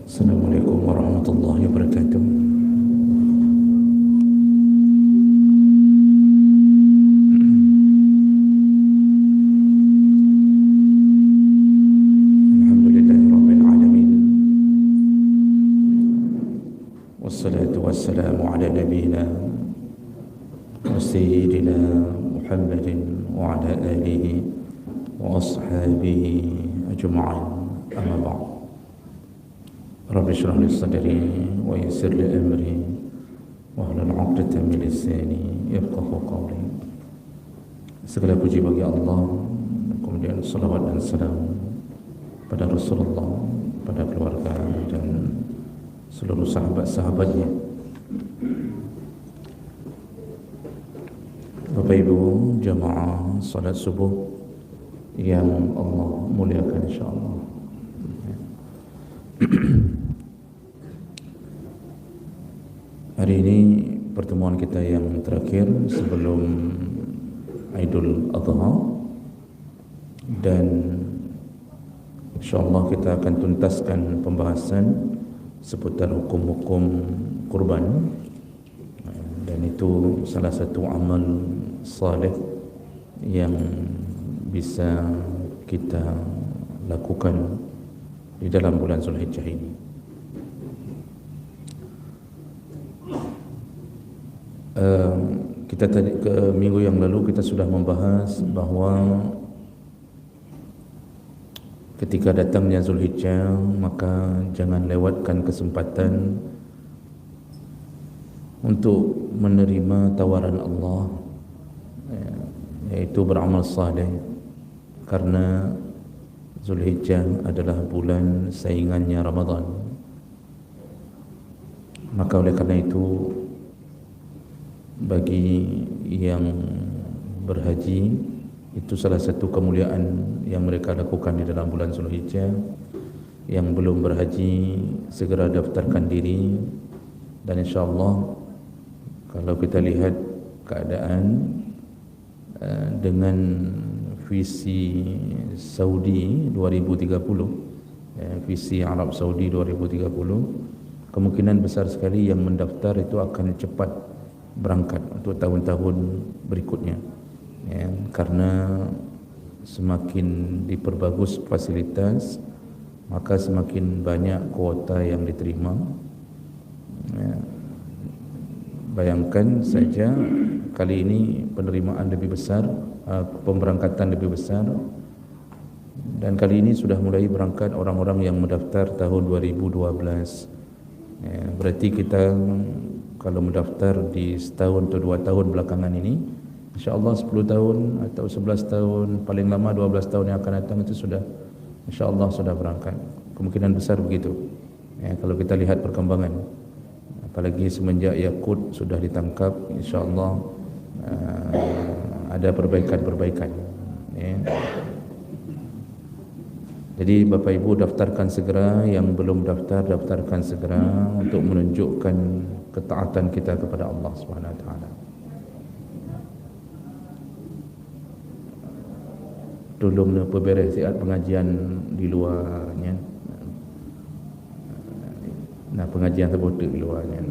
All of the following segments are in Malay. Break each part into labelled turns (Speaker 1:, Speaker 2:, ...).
Speaker 1: Assalamualaikum warahmatullahi wabarakatuh. Alhamdulillahirrabbilalamin. Wassalatu wassalamu ala nabiyina wa sayyidina Muhammadin wa ala alihi wa ashabihi ajma'in. Amma ba'd. Rabbi shrah li sadri wa yassir li amri wahlul 'uqdatam min lisani yafqahu qawli. Segala puji bagi Allah, kemudian salawat dan salam pada Rasulullah, pada keluarga dan seluruh sahabat-sahabatnya. Bapak Ibu jamaah salat subuh yang Allah muliakan insyaallah. Hari ini pertemuan kita yang terakhir sebelum Aidul Adha, dan insyaallah kita akan tuntaskan pembahasan seputar hukum-hukum kurban, dan itu salah satu amal saleh yang bisa kita lakukan di dalam bulan Zulhijjah ini. Kita tadi ke minggu yang lalu kita sudah membahas bahawa ketika datangnya Zulhijjah maka jangan lewatkan kesempatan untuk menerima tawaran Allah, yaitu beramal saleh, karena Zulhijjah adalah bulan saingannya Ramadan. Maka oleh karena itu bagi yang berhaji, itu salah satu kemuliaan yang mereka lakukan di dalam bulan Zulhijjah. Yang belum berhaji segera daftarkan diri, dan insyaallah kalau kita lihat keadaan dengan visi Saudi 2030, visi Arab Saudi 2030, kemungkinan besar sekali yang mendaftar itu akan cepat berangkat untuk tahun-tahun berikutnya, karena semakin diperbagus fasilitas maka semakin banyak kuota yang diterima. Bayangkan saja kali ini penerimaan lebih besar, pemberangkatan lebih besar, dan kali ini sudah mulai berangkat orang-orang yang mendaftar tahun 2012. Berarti kita kalau mendaftar di setahun atau 2 tahun belakangan ini, insyaAllah 10 tahun atau 11 tahun, paling lama 12 tahun yang akan datang itu sudah, insyaAllah sudah berangkat. Kemungkinan besar begitu, kalau kita lihat perkembangan. Apalagi semenjak Yakut sudah ditangkap, insyaAllah ada perbaikan-perbaikan. Jadi Bapak Ibu daftarkan segera, yang belum daftar daftarkan segera untuk menunjukkan ketaatan kita kepada Allah Subhanahu Wa Taala. Tolong perberes siat pengajian di luarnya. Nah, pengajian tersebut di luarnya.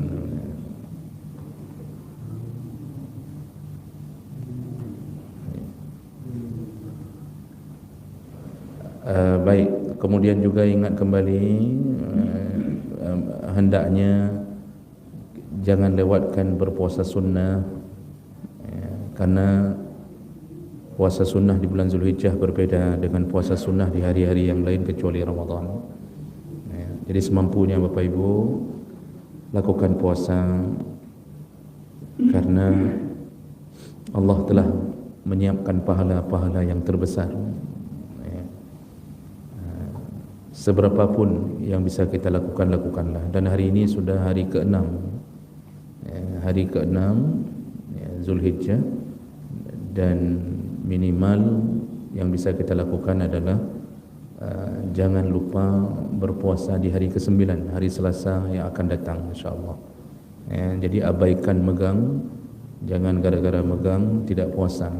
Speaker 1: Baik, kemudian juga ingat kembali, hendaknya jangan lewatkan berpuasa sunnah, karena puasa sunnah di bulan Zulhijjah berbeda dengan puasa sunnah di hari-hari yang lain kecuali Ramadan. Jadi semampunya Bapak Ibu lakukan puasa, karena Allah telah menyiapkan pahala-pahala yang terbesar. Seberapapun yang bisa kita lakukan, lakukanlah. Dan hari ini sudah hari ke-6, hari ke-6 Zulhijjah, dan minimal yang bisa kita lakukan adalah jangan lupa berpuasa di hari ke-9, hari Selasa yang akan datang insyaAllah. Jadi abaikan megang, jangan gara-gara megang tidak puasa,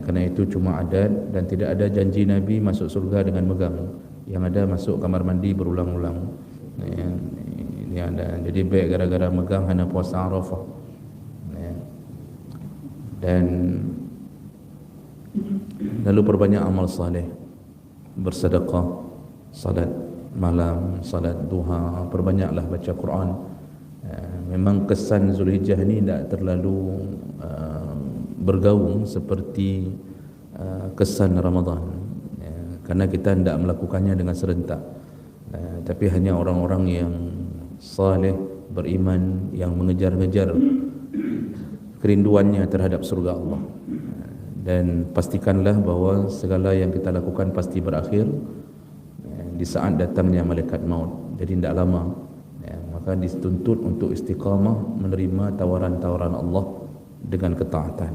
Speaker 1: kerana itu cuma adat, dan tidak ada janji Nabi masuk surga dengan megang. Yang ada masuk kamar mandi berulang-ulang. Ya, ini ada. Jadi baik gara-gara megang hana puasa Arafah. Ya. Dan lalu perbanyak amal saleh, bersedekah, salat malam, salat duha, perbanyaklah baca Quran. Memang kesan Zulhijjah ni tidak terlalu bergaung seperti kesan Ramadan, karena kita tidak melakukannya dengan serentak, tapi hanya orang-orang yang saleh, beriman, yang mengejar-ngejar kerinduannya terhadap surga Allah. Dan pastikanlah bahawa segala yang kita lakukan pasti berakhir di saat datangnya malaikat maut. Jadi tidak lama, maka dituntut untuk istiqamah menerima tawaran-tawaran Allah dengan ketaatan.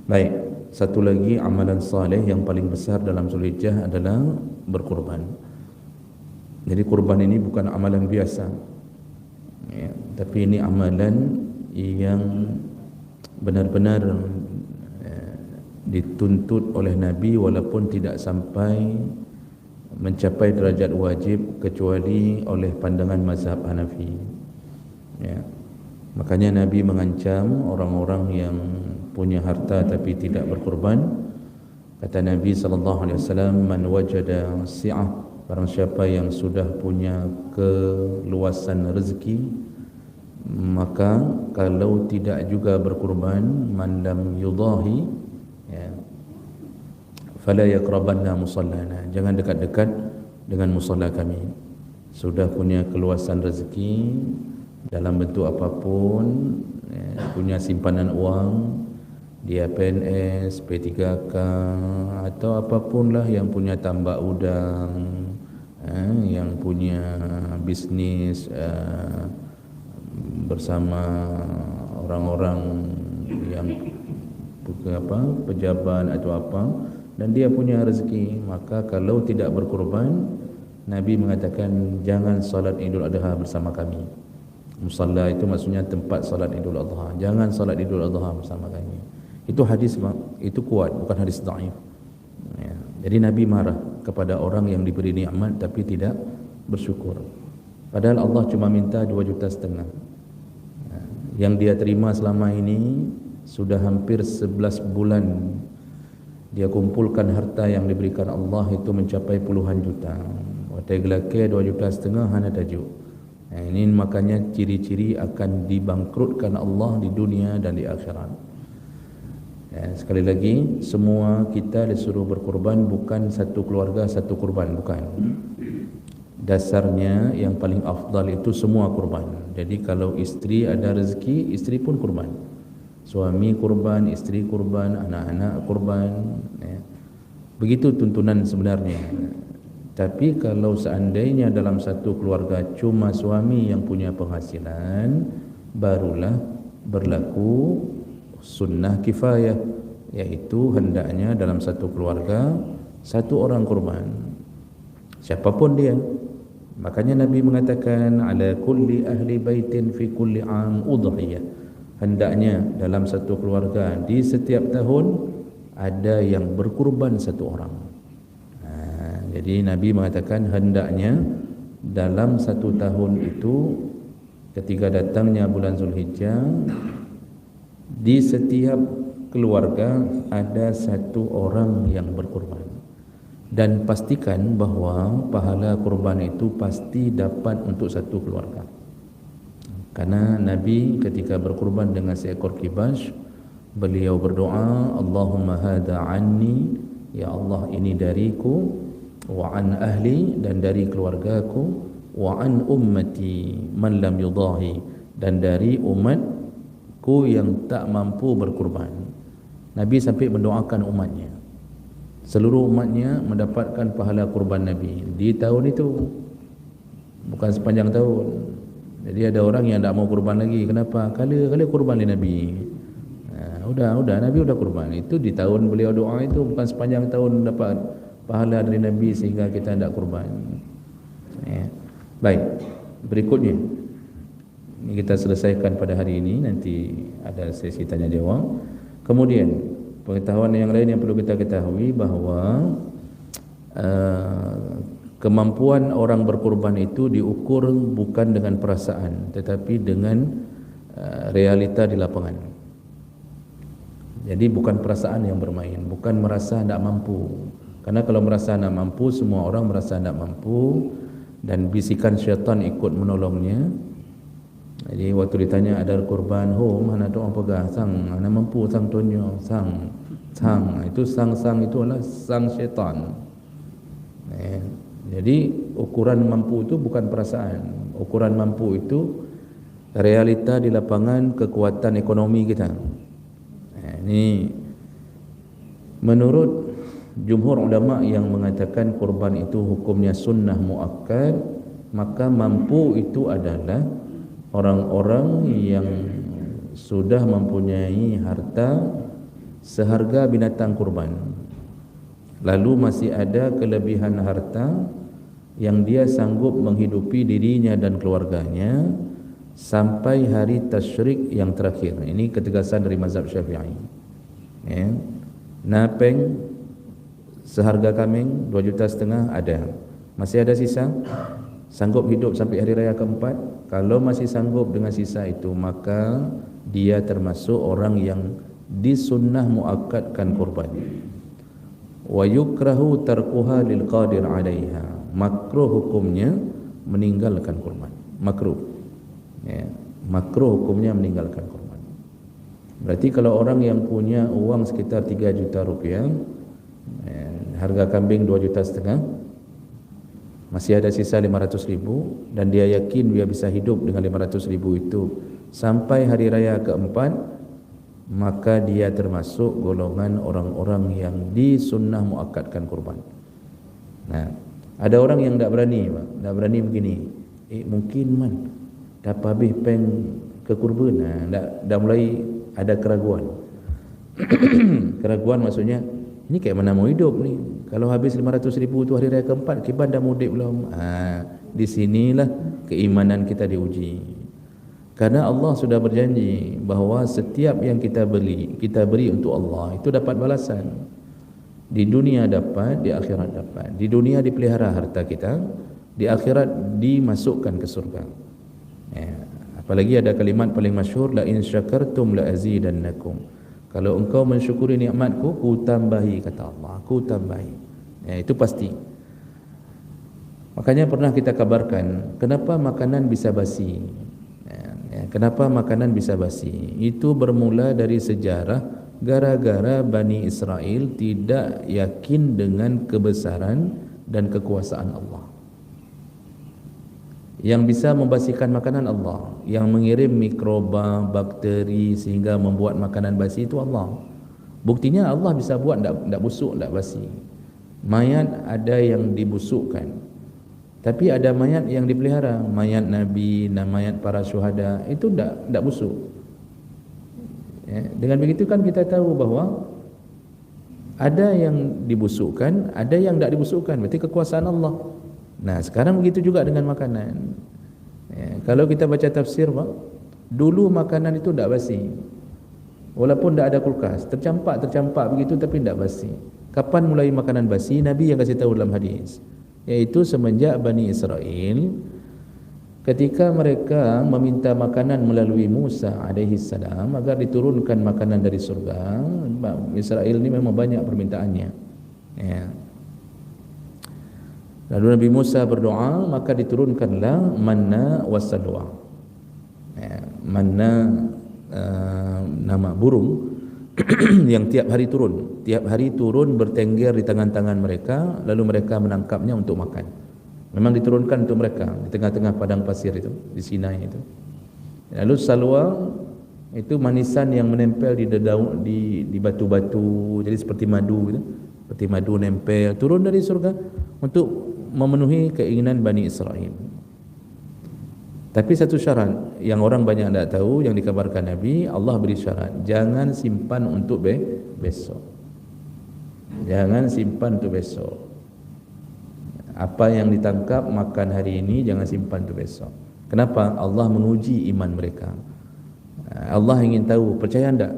Speaker 1: Baik, satu lagi amalan saleh yang paling besar dalam Zulhijjah adalah berkurban. Jadi kurban ini bukan amalan biasa, tapi ini amalan yang benar-benar dituntut oleh Nabi, walaupun tidak sampai mencapai derajat wajib kecuali oleh pandangan mazhab Hanafi. Makanya Nabi mengancam orang-orang yang punya harta tapi tidak berkurban. Kata Nabi SAW, man wajada si'ah, barang siapa yang sudah punya keluasan rezeki, maka kalau tidak juga berkurban, man lam yudahi, fala yaqrabanna musallana, jangan dekat-dekat dengan musalla kami. Sudah punya keluasan rezeki dalam bentuk apapun, punya simpanan uang, dia PNS, P3K atau apapun lah, yang punya tambak udang, yang punya bisnis bersama orang-orang yang pejabat atau apa, dan dia punya rezeki, maka kalau tidak berkurban, Nabi mengatakan jangan solat Idul Adha bersama kami. Musalla itu maksudnya tempat solat Idul Adha. Jangan solat Idul Adha bersama kami. Itu hadis, itu kuat, bukan hadis dhaif. Jadi Nabi marah kepada orang yang diberi nikmat tapi tidak bersyukur. Padahal Allah cuma minta 2,5 juta. Yang dia terima selama ini sudah hampir 11 bulan. Dia kumpulkan harta yang diberikan Allah itu mencapai puluhan juta. Watai gelake 2,5 juta hana tajuk. Ini makanya ciri-ciri akan dibangkrutkan Allah di dunia dan di akhirat. Sekali lagi, semua kita disuruh berkurban, bukan satu keluarga satu kurban, bukan. Dasarnya yang paling afdal itu semua kurban. Jadi kalau istri ada rezeki, istri pun kurban. Suami kurban, istri kurban, anak-anak kurban. Begitu tuntunan sebenarnya. Tapi kalau seandainya dalam satu keluarga cuma suami yang punya penghasilan, barulah berlaku sunnah kifayah, yaitu hendaknya dalam satu keluarga satu orang kurban, siapapun dia. Makanya Nabi mengatakan ala kulli ahli baitin fi kulli am udhiyah, hendaknya dalam satu keluarga di setiap tahun ada yang berkurban satu orang. Jadi Nabi mengatakan hendaknya dalam satu tahun itu, ketika datangnya bulan Zulhijjah, di setiap keluarga ada satu orang yang berkurban. Dan pastikan bahawa pahala kurban itu pasti dapat untuk satu keluarga. Karena Nabi ketika berkurban dengan seekor kibas, beliau berdoa, Allahumma hadha anni, ya Allah ini dariku, wa an ahli, dan dari keluargaku, wa an ummati man lam yudahi, dan dari umatku yang tak mampu berkurban. Nabi sampai mendoakan umatnya, seluruh umatnya mendapatkan pahala kurban Nabi di tahun itu, bukan sepanjang tahun. Jadi ada orang yang tak mau kurban lagi. Kenapa? Kala kurban di Nabi. Udah Nabi udah kurban. Itu di tahun beliau doa itu, bukan sepanjang tahun dapat pahala dari Nabi sehingga kita tidak kurban. Baik, berikutnya ini kita selesaikan pada hari ini. Nanti ada sesi tanya jawab. Kemudian pengetahuan yang lain yang perlu kita ketahui bahawa kemampuan orang berkorban itu diukur bukan dengan perasaan tetapi dengan realita di lapangan. Jadi bukan perasaan yang bermain, bukan merasa tidak mampu. Karena kalau merasa tidak mampu, semua orang merasa tidak mampu dan bisikan syaitan ikut menolongnya. Jadi waktu ditanya ada korban, mana tu orang pegang sang, mana mampu sang tonyo, sang. Itu sang itu adalah sang syaitan. Jadi ukuran mampu itu bukan perasaan. Ukuran mampu itu realita di lapangan, kekuatan ekonomi kita. Ini menurut jumhur ulama yang mengatakan korban itu hukumnya sunnah muakkad, maka mampu itu adalah orang-orang yang sudah mempunyai harta seharga binatang kurban, lalu masih ada kelebihan harta yang dia sanggup menghidupi dirinya dan keluarganya sampai hari tasyrik yang terakhir. Ini ketegasan dari mazhab Syafi'i. Napeng seharga kambing 2,5 juta ada, masih ada sisa, sanggup hidup sampai hari raya keempat. Kalau masih sanggup dengan sisa itu, maka dia termasuk orang yang disunnah muakkadkan korban. Wa yukrahu tarkuha lil qadir 'alaiha. Makruh hukumnya meninggalkan korban. Makruh. Makruh hukumnya meninggalkan korban. Berarti kalau orang yang punya uang sekitar 3 juta rupiah, harga kambing 2,5 juta, masih ada sisa 500,000 dan dia yakin dia bisa hidup dengan 500,000 itu sampai hari raya keempat, maka dia termasuk golongan orang-orang yang disunnah muakkadkan kurban. Nah, ada orang yang tak berani, tak berani begini. Mungkin man dapat habis peng ke kurban, dah mulai ada keraguan. Keraguan maksudnya ini kayak mana mau hidup ni? Kalau habis 500,000 tu hari raya keempat, kiban dah mudik belum? Di sinilah keimanan kita diuji. Karena Allah sudah berjanji bahawa setiap yang kita beri untuk Allah itu dapat balasan. Di dunia dapat, di akhirat dapat. Di dunia dipelihara harta kita, di akhirat dimasukkan ke surga. Apalagi ada kalimat paling masyhur, la in syakartum la azidannakum. Kalau engkau mensyukuri nikmatku, ku tambahi, kata Allah, ku tambahi. Itu pasti. Makanya pernah kita kabarkan, kenapa makanan bisa basi? Kenapa makanan bisa basi? Itu bermula dari sejarah gara-gara Bani Israel tidak yakin dengan kebesaran dan kekuasaan Allah. Yang bisa membasikan makanan Allah, yang mengirim mikroba, bakteri sehingga membuat makanan basi itu Allah. Buktinya Allah bisa buat tak busuk, tak basi. Mayat ada yang dibusukkan, tapi ada mayat yang dipelihara, mayat Nabi dan mayat para syuhada itu tak busuk. Dengan begitu kan kita tahu bahawa ada yang dibusukkan, ada yang tak dibusukkan, berarti kekuasaan Allah. Nah, sekarang begitu juga dengan makanan. Kalau kita baca tafsir, dulu makanan itu tak basi. Walaupun tak ada kulkas, tercampak begitu tapi tak basi. Kapan mulai makanan basi? Nabi yang kasih tahu dalam hadis, yaitu semenjak Bani Israel ketika mereka meminta makanan melalui Musa alaihi salam agar diturunkan makanan dari surga. Israel ini memang banyak permintaannya. Lalu Nabi Musa berdoa, maka diturunkanlah manna wassalwa. Manna nama burung yang tiap hari turun bertengger di tangan-tangan mereka, lalu mereka menangkapnya untuk makan. Memang diturunkan untuk mereka di tengah-tengah padang pasir itu, di Sinai itu. Lalu salwa itu manisan yang menempel di daun, di batu-batu, jadi seperti madu gitu. Seperti madu nempel turun dari surga untuk memenuhi keinginan Bani Israel. Tapi satu syarat yang orang banyak tak tahu, yang dikabarkan Nabi, Allah beri syarat, jangan simpan untuk besok. Jangan simpan untuk besok. Apa yang ditangkap makan hari ini jangan simpan untuk besok. Kenapa? Allah menguji iman mereka. Allah ingin tahu, percaya tak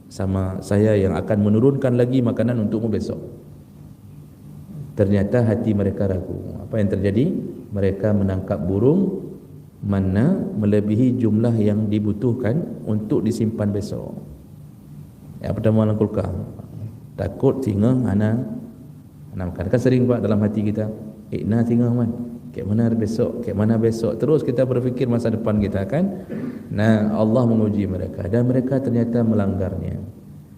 Speaker 1: sama saya yang akan menurunkan lagi makanan untukmu besok. Ternyata hati mereka ragu. Apa yang terjadi? Mereka menangkap burung mana melebihi jumlah yang dibutuhkan untuk disimpan besok. Yang pertama dalam kulkas, takut singa ana makan. Kan sering buat dalam hati kita, na singa man, kek mana besok, terus kita berfikir masa depan kita kan. Nah, Allah menguji mereka dan mereka ternyata melanggarnya.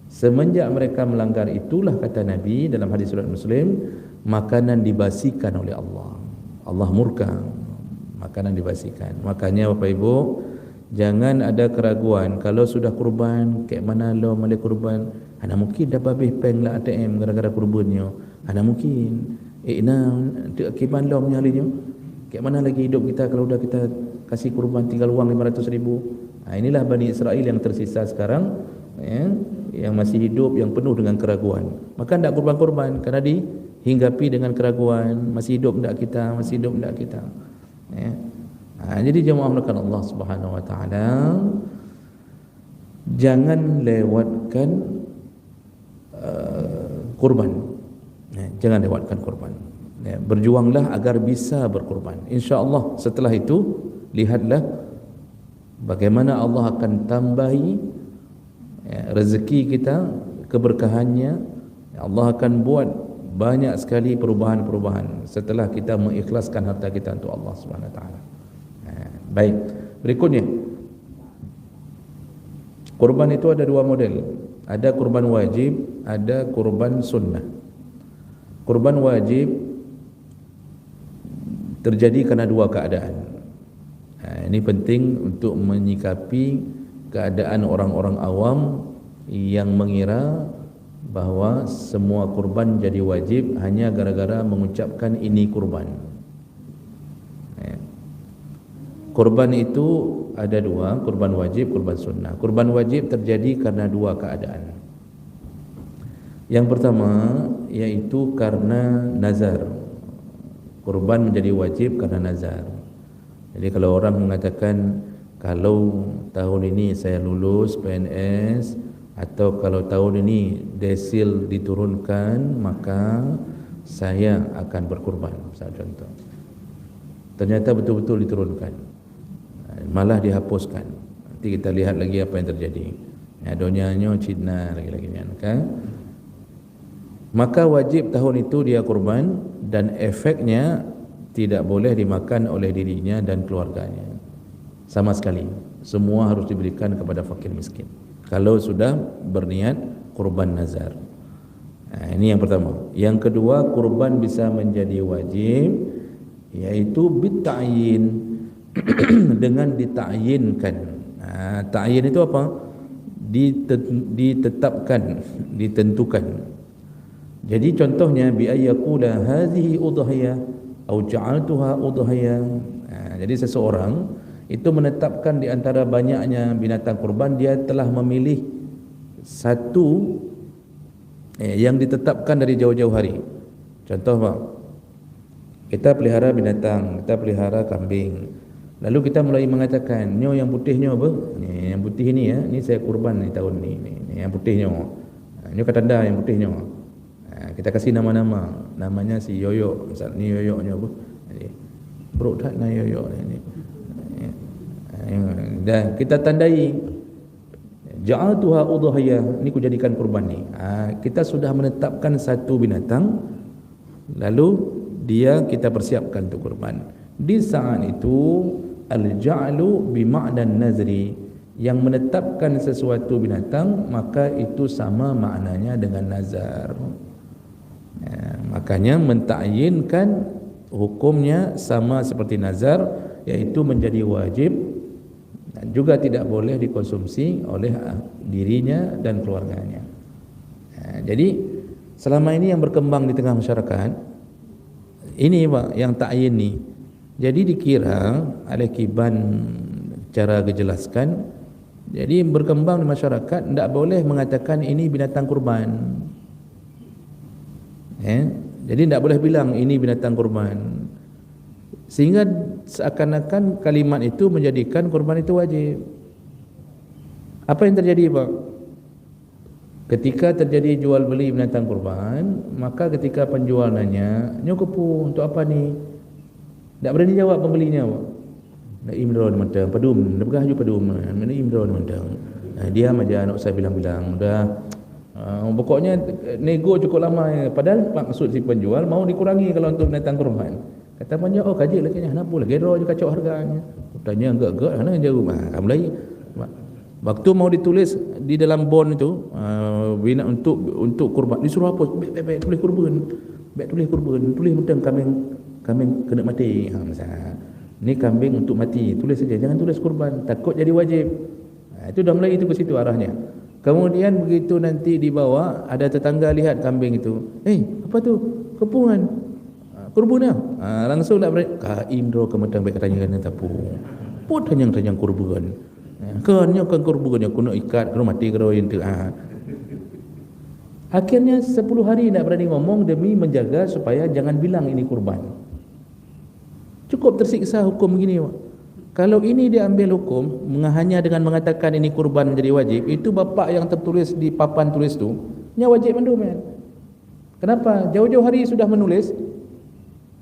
Speaker 1: Semenjak mereka melanggar itulah kata Nabi dalam hadis riwayat Muslim, makanan dibasikan oleh Allah. Allah murka, makanan dibasikan. Makanya Bapak Ibu, jangan ada keraguan kalau sudah kurban, kek mana lo malai kurban, ana mungkin dah habis peng lah ATM gara-gara kurbannya. Ana mungkin na kiban lo nyalinya. Kek mana lagi hidup kita kalau dah kita kasih kurban tinggal uang 500,000. Inilah Bani Israel yang tersisa sekarang, ya, yang masih hidup yang penuh dengan keraguan. Maka tidak kurban-kurban kerana dihinggapi dengan keraguan, masih hidup tidak kita, ya. Jadi jemaah melakukan Allah Subhanahu Wa Taala, jangan lewatkan kurban, ya, jangan lewatkan kurban, ya. Berjuanglah agar bisa berkurban. InsyaAllah setelah itu lihatlah bagaimana Allah akan tambahi, ya, rezeki kita, keberkahannya. Allah akan buat banyak sekali perubahan-perubahan setelah kita mengikhlaskan harta kita untuk Allah Subhanahu Wa Taala. Baik, berikutnya, kurban itu ada dua model. Ada kurban wajib, ada kurban sunnah. Kurban wajib terjadi karena dua keadaan. Ini penting untuk menyikapi keadaan orang-orang awam yang mengira bahawa semua kurban jadi wajib hanya gara-gara mengucapkan ini kurban. Kurban itu ada dua, kurban wajib, kurban sunnah. Kurban wajib terjadi karena dua keadaan. Yang pertama yaitu karena nazar. Kurban menjadi wajib karena nazar. Jadi kalau orang mengatakan, kalau tahun ini saya lulus PNS, atau kalau tahun ini desil diturunkan, maka saya akan berkurban, misalnya contoh. Ternyata betul-betul diturunkan, malah dihapuskan. Nanti kita lihat lagi apa yang terjadi. Adonyanyo Cina lagi-lagi kan. Maka wajib tahun itu dia kurban, dan efeknya tidak boleh dimakan oleh dirinya dan keluarganya sama sekali. Semua harus diberikan kepada fakir miskin kalau sudah berniat kurban nazar. Ini yang pertama. Yang kedua, kurban bisa menjadi wajib yaitu bita'yin, dengan ditak'yinkan. Ta'yin itu apa? Ditetapkan, ditentukan. Jadi contohnya bi ayyakula hadhihi udhiyah atau ja'altuha udhiyah. Jadi seseorang itu menetapkan di antara banyaknya binatang kurban, dia telah memilih satu yang ditetapkan dari jauh-jauh hari. Contoh apa? Kita pelihara binatang, kita pelihara kambing. Lalu kita mulai mengatakan, "Nyo yang putihnya apa? Ni yang putih ni ya, ni saya kurban ni tahun ni. Ni yang putihnya. Nyo katanda yang putihnya." Kita kasih nama-nama. Namanya si Yoyo, misal ni Yoyoknya apa? Bro tak na Yoyo ni. Dan kita tandai ja'altuha udhiyah, ni ku jadikan kurban ni. Kita sudah menetapkan satu binatang, lalu dia kita persiapkan untuk kurban. Di saat itu al-ja'lu bima'nan nazri, yang menetapkan sesuatu binatang maka itu sama maknanya dengan nazar. Makanya mentakyinkan hukumnya sama seperti nazar, yaitu menjadi wajib dan juga tidak boleh dikonsumsi oleh dirinya dan keluarganya. Jadi selama ini yang berkembang di tengah masyarakat ini Pak, yang takyin ni, jadi dikira oleh Kiban cara dijelaskan, jadi berkembang di masyarakat tidak boleh mengatakan ini binatang kurban. Jadi tidak boleh bilang ini binatang kurban, sehingga seakan-akan kalimat itu menjadikan kurban itu wajib. Apa yang terjadi Pak? Ketika terjadi jual beli binatang kurban, maka ketika penjual nanya, "Nyokopu untuk apa ni?" Tak berani jawab pembelinya. Nak imron macam padum, nak bergaju padum, mana imron macam. Diam aja nak saya bilang-bilang, dah pokoknya nego cukup lama ya. Padahal maksud si penjual mau dikurangi kalau untuk binatang kurban. Kata penjual, "Oh kaji lah kayaknya, kenapa lah gero je kacau harganya." Tanya enggak, mana jauh. Kamu lagi. Waktu mau ditulis di dalam bond itu bina untuk kurban, disuruh hapus baik tulis kurban. Baik tulis kurban, tulis macam kambing kena mati. Misalnya ni kambing untuk mati, tulis saja, jangan tulis kurban, takut jadi wajib. Itu dah mulai itu ke situ arahnya. Kemudian begitu nanti dibawa, ada tetangga lihat kambing itu, apa tu? Kepungan. Kurban langsung nak beri Indro kemetang baik katanya kan tapung. Pot hanyang kurban. Kan kurban yang kena ikat, kena mati kena itu. Akhirnya 10 hari nak berani ngomong demi menjaga supaya jangan bilang ini kurban. Cukup tersiksa hukum begini. Kalau ini diambil hukum hanya dengan mengatakan ini kurban menjadi wajib, itu bapak yang tertulis di papan tulis tu nya wajib mandu men. Kenapa? Jauh-jauh hari sudah menulis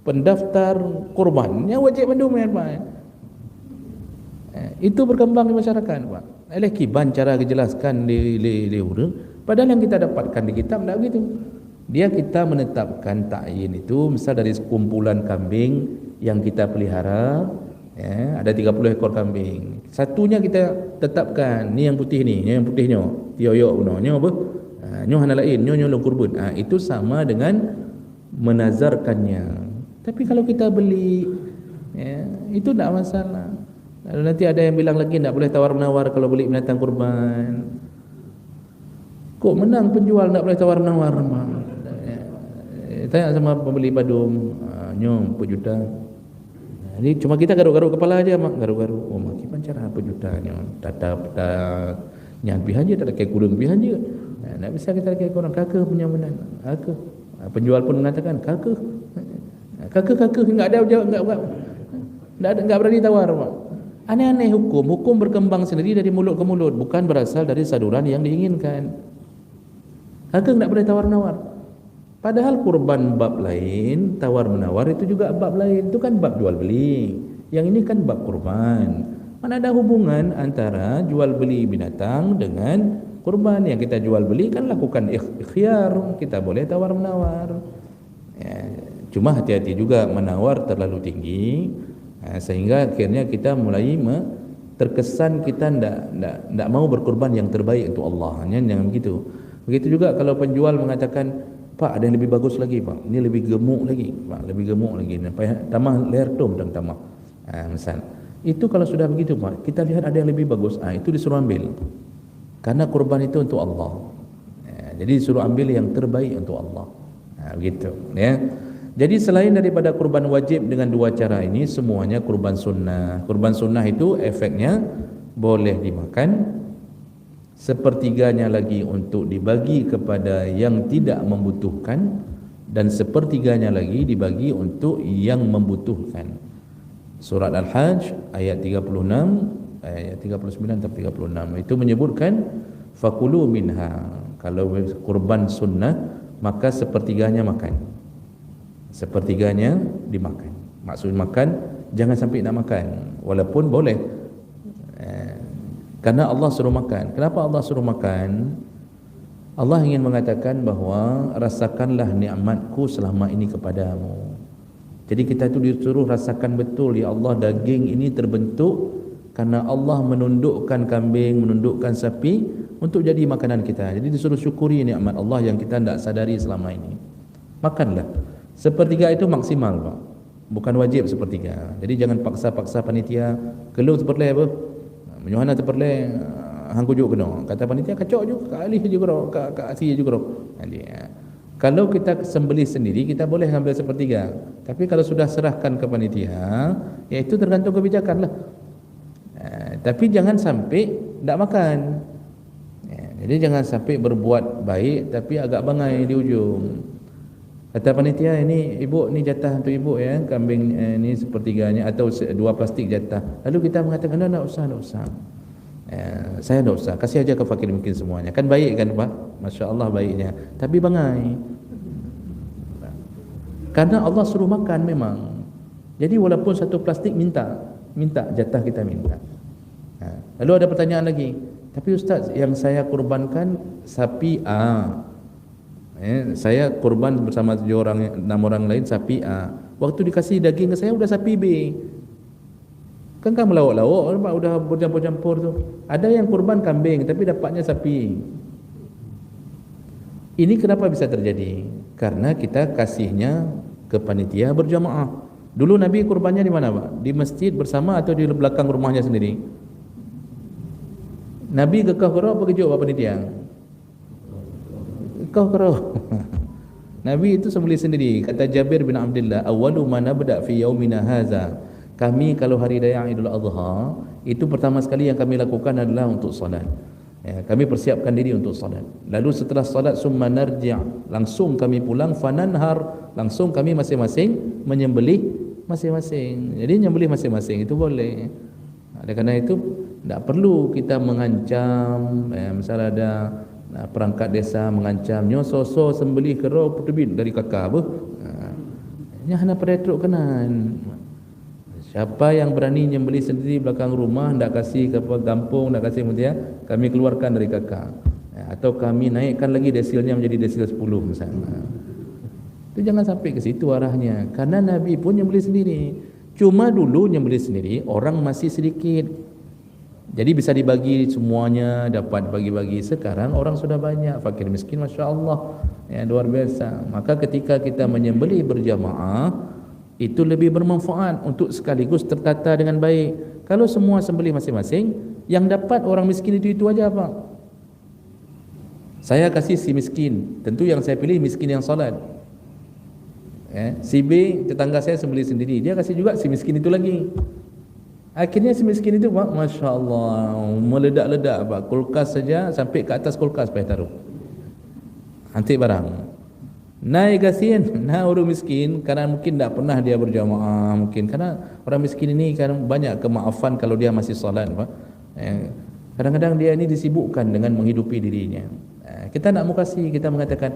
Speaker 1: pendaftar kurban nya wajib mandu men Pak. Itu berkembang di masyarakat Pak. Kiban cara dijelaskan di padahal yang kita dapatkan di kitab tak begitu. Dia kita menetapkan ta'yin itu misal dari kumpulan kambing yang kita pelihara, ada 30 ekor kambing. Satunya kita tetapkan, ni yang putih ni, yang putihnya, tioyok puno, nyo apa? Nyo hana lain, nyo kurban. Itu sama dengan menazarkannya. Tapi kalau kita beli, itu tak masalah. Lalu nanti ada yang bilang lagi tak boleh tawar-menawar kalau beli binatang kurban. Kok menang penjual tak boleh tawar-menawar? Tanya sama pembeli padum, nyo 4 juta. Jadi cuma kita garuk-garuk kepala aja mak, garuk-garuk. Oh mak kipan cara apa juta nyo. Tatap nyan pihan je tak ada kayak kurang pihan je. Tak bisa kita kayak kurang kakak punya menang. Kakak. Penjual pun mengatakan kakak. Kakak enggak ada jawab enggak berani tawar mak. Aneh-aneh hukum berkembang sendiri dari mulut ke mulut, bukan berasal dari saluran yang diinginkan. Kakak enggak boleh tawar-menawar. Padahal kurban bab lain, tawar-menawar itu juga bab lain. Itu kan bab jual beli. Yang ini kan bab kurban. Mana ada hubungan antara jual beli binatang dengan kurban. Yang kita jual beli kan lakukan ikhyar, kita boleh tawar-menawar. Cuma hati-hati juga menawar terlalu tinggi. Sehingga akhirnya kita mulai terkesan kita tidak mau berkorban yang terbaik untuk Allah. Jangan begitu. Begitu juga kalau penjual mengatakan, "Pak, ada yang lebih bagus lagi Pak, ini lebih gemuk lagi Pak, lebih gemuk lagi, tamah leher tu dan tamah." Misal itu kalau sudah begitu Pak, kita lihat ada yang lebih bagus, itu disuruh ambil. Karena kurban itu untuk Allah. Jadi disuruh ambil yang terbaik untuk Allah. Begitu ya. Jadi selain daripada kurban wajib dengan 2 cara ini, semuanya kurban sunnah. Kurban sunnah itu efeknya boleh dimakan, sepertiganya lagi untuk dibagi kepada yang tidak membutuhkan, dan sepertiganya lagi dibagi untuk yang membutuhkan. Surat Al-Hajj ayat 36, ayat 39 atau 36 itu menyebutkan fakulu minha. Kalau kurban sunnah maka sepertiganya makan. Sepertiganya dimakan. Maksud makan, jangan sampai nak makan, walaupun boleh. Karena Allah suruh makan. Kenapa Allah suruh makan? Allah ingin mengatakan bahawa rasakanlah nikmatku selama ini kepadamu. Jadi kita itu disuruh rasakan betul, ya Allah, daging ini terbentuk karena Allah menundukkan kambing, menundukkan sapi untuk jadi makanan kita. Jadi disuruh syukuri nikmat Allah yang kita tidak sadari selama ini. Makanlah. Sepertiga itu maksimal Pak, bukan wajib sepertiga. Jadi jangan paksa-paksa panitia. Kelung seperleh apa? Menyuhana seperleh hang kujuk kena. Kata panitia kacau juga, alih juga, ke asi juga. Jadi kalau kita sembelih sendiri kita boleh ambil sepertiga. Tapi kalau sudah serahkan ke panitia, ya itu tergantung kebijakan lah. Tapi jangan sampai tidak makan. Jadi jangan sampai berbuat baik tapi agak bangai di ujung. Kata panitia, ini ibu, ni jatah untuk ibu ya, kambing ni sepertiganya atau 2 plastik jatah. Lalu kita mengatakan, tak usah. Saya tidak usah, kasih aja ke fakir miskin semuanya. Kan baik kan Pak? Masya Allah baiknya. Tapi bangai. Karena Allah suruh makan memang. Jadi walaupun satu plastik minta jatah kita minta. Lalu ada pertanyaan lagi. Tapi Ustaz, yang saya kurbankan sapi A. Saya kurban bersama 6 orang lain sapi A. Waktu dikasih daging ke saya udah sapi B. Kan melawak-lawak, udah bercampur-campur tu. Ada yang kurban kambing tapi dapatnya sapi. Ini kenapa bisa terjadi? Karena kita kasihnya ke panitia berjamaah. Dulu Nabi kurbannya di mana Pak? Di masjid bersama atau di belakang rumahnya sendiri? Nabi kekeh kerau apa kejut Pak panitia? Kekeh kerau. Nabi itu sembelih sendiri. Kata Jabir bin Abdullah, "Awwalu ma nabda fi yaumina hadza." Kami kalau hari raya Idul Adha, itu pertama sekali yang kami lakukan adalah untuk solat. Kami persiapkan diri untuk solat. Lalu setelah solat summa narji', langsung kami pulang fananhar, langsung kami masing-masing menyembelih masing-masing. Jadi menyembelih masing-masing itu boleh. Oleh kerana itu tidak perlu kita mengancam, misalnya ada perangkat desa mengancam nyososo sembelih kerau terbit dari kakak apa. Nya hana peretruk kanan. Siapa yang berani menyembelih sendiri belakang rumah, hendak kasih ke kampung, hendak kasih kemudian kami keluarkan dari kakak. Atau kami naikkan lagi desilnya menjadi desil 10 misalnya. Itu jangan sampai ke situ arahnya. Karena Nabi pun menyembelih sendiri. Cuma dulu menyembelih sendiri orang masih sedikit. Jadi bisa dibagi semuanya, dapat bagi-bagi. Sekarang orang sudah banyak, fakir miskin Masya Allah, luar biasa. Maka ketika kita menyembelih berjamaah, itu lebih bermanfaat untuk sekaligus tertata dengan baik. Kalau semua sembelih masing-masing, yang dapat orang miskin itu aja Pak. Saya kasih si miskin, tentu yang saya pilih miskin yang salat. Si B, tetangga saya sembelih sendiri, dia kasih juga si miskin itu lagi. Akhirnya si miskin itu Pak, Masya Allah, meledak-ledak Pak. Kulkas saja sampai ke atas kulkas payah taruh. Antik barang. Naik kasihan, orang miskin karena mungkin tak pernah dia berjamaah, mungkin karena orang miskin ini kan banyak kemaafan kalau dia masih solat Pak. Kadang-kadang dia ini disibukkan dengan menghidupi dirinya. Kita nak mau kasih, kita mengatakan,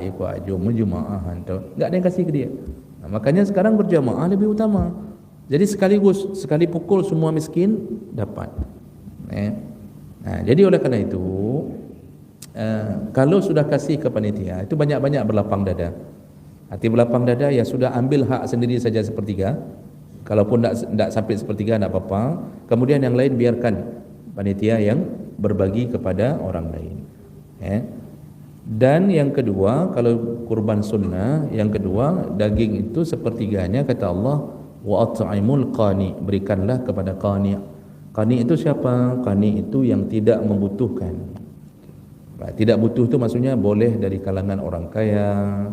Speaker 1: ikut jom berjamaah, tak ada yang kasih ke dia. Makanya sekarang berjamaah lebih utama. Jadi sekali pukul semua miskin dapat. Jadi oleh kerana itu, kalau sudah kasih ke panitia, itu banyak-banyak berlapang dada. Hati berlapang dada, ya sudah ambil hak sendiri saja sepertiga. Kalaupun tak sampai sepertiga, tak apa-apa. Kemudian yang lain biarkan panitia yang berbagi kepada orang lain. Dan yang kedua, kalau kurban sunnah, yang kedua, daging itu sepertiganya, kata Allah, wa at'imul qani, berikanlah kepada qani. Qani itu siapa? Qani itu yang tidak membutuhkan. Tidak butuh itu maksudnya boleh dari kalangan orang kaya.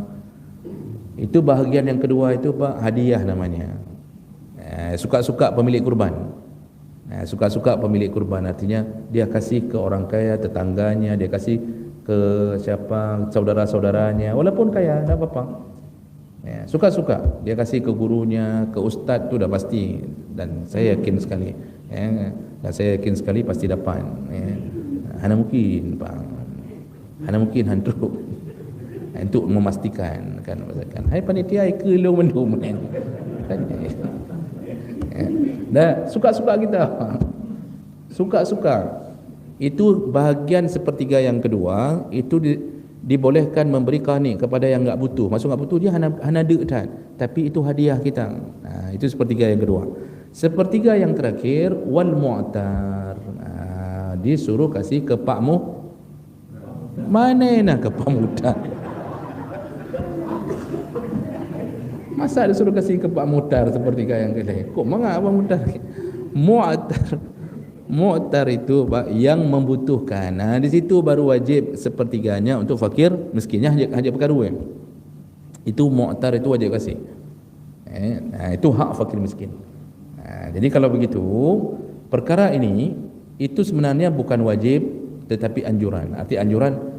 Speaker 1: Itu bahagian yang kedua itu Pak, hadiah namanya. Suka-suka pemilik kurban. Suka-suka pemilik kurban artinya dia kasih ke orang kaya, tetangganya, dia kasih ke siapa, saudara-saudaranya, walaupun kaya, tak apa-apa. Suka-suka dia kasih ke gurunya, ke ustaz, tu dah pasti. Dan saya yakin sekali, pasti dapat. Hanya mungkin Pak, hanya mungkin hantu untuk memastikan kan, hai panitia ke lu mendum kan. Dah suka-suka kita. Suka-suka. Itu bahagian sepertiga yang kedua, itu dibolehkan memberi qani kepada yang enggak butuh. Maksud enggak butuh dia hana dekat, tapi itu hadiah kita. Itu sepertiga yang kedua. Sepertiga yang terakhir wal mu'tar. Disuruh kasih ke pakmu. Mana nak ke Pak Mutar? Masa disuruh kasih ke Pak Mutar sepertiga yang kedua? Kok mengapa Pak Mutar? Mu'tar itu Pak yang membutuhkan. Di situ baru wajib sepertiganya untuk fakir, miskinnya hajat perkara. Itu mu'tar itu wajib kasih. Itu hak fakir miskin. Jadi kalau begitu, perkara ini itu sebenarnya bukan wajib tetapi anjuran. Arti anjuran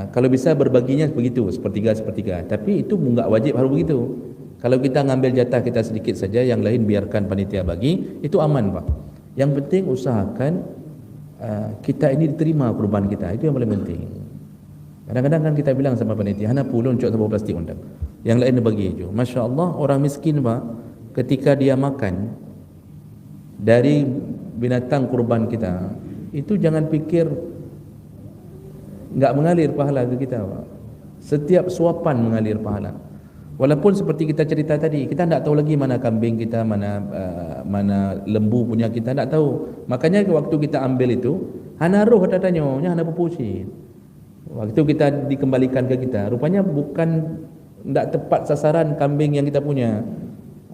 Speaker 1: kalau bisa berbaginya begitu, sepertiga. Tapi itu enggak wajib harus begitu. Kalau kita ngambil jatah kita sedikit saja, yang lain biarkan panitia bagi, itu aman Pak. Yang penting usahakan kita ini diterima kurban kita. Itu yang paling penting. Kadang-kadang kan kita bilang sama panitia, hana pulun cok tabung plastik undang. Yang lain dia bagi je. Masya Allah, orang miskin Pak, ketika dia makan dari binatang kurban kita, itu jangan fikir enggak mengalir pahala ke kita Pak. Setiap suapan mengalir pahala. Walaupun seperti kita cerita tadi, kita tidak tahu lagi mana kambing kita, mana lembu punya kita, tidak tahu. Makanya waktu kita ambil itu, hana roh katanya, hana pupusin. Waktu kita dikembalikan ke kita, rupanya bukan tidak tepat sasaran kambing yang kita punya,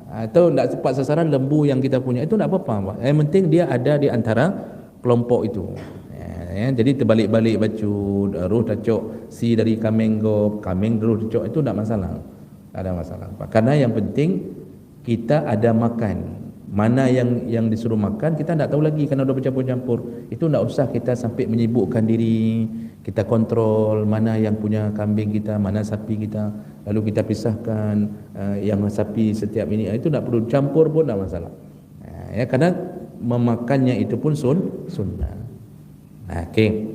Speaker 1: atau tidak tepat sasaran lembu yang kita punya. Itu tidak apa-apa Pak. Yang penting dia ada di antara kelompok itu. Jadi terbalik-balik baju, roh tacok si dari kambing roh tacok, itu tidak masalah. Tak ada masalah Pak. Karena yang penting kita ada makan. Mana yang disuruh makan kita tak tahu lagi, kerana dah bercampur-campur. Itu tak usah kita sampai menyibukkan diri. Kita kontrol mana yang punya kambing kita, mana sapi kita, lalu kita pisahkan yang sapi setiap ini. Itu tak perlu campur pun tak masalah. Ya, karena memakannya itu pun sunnah. Okey.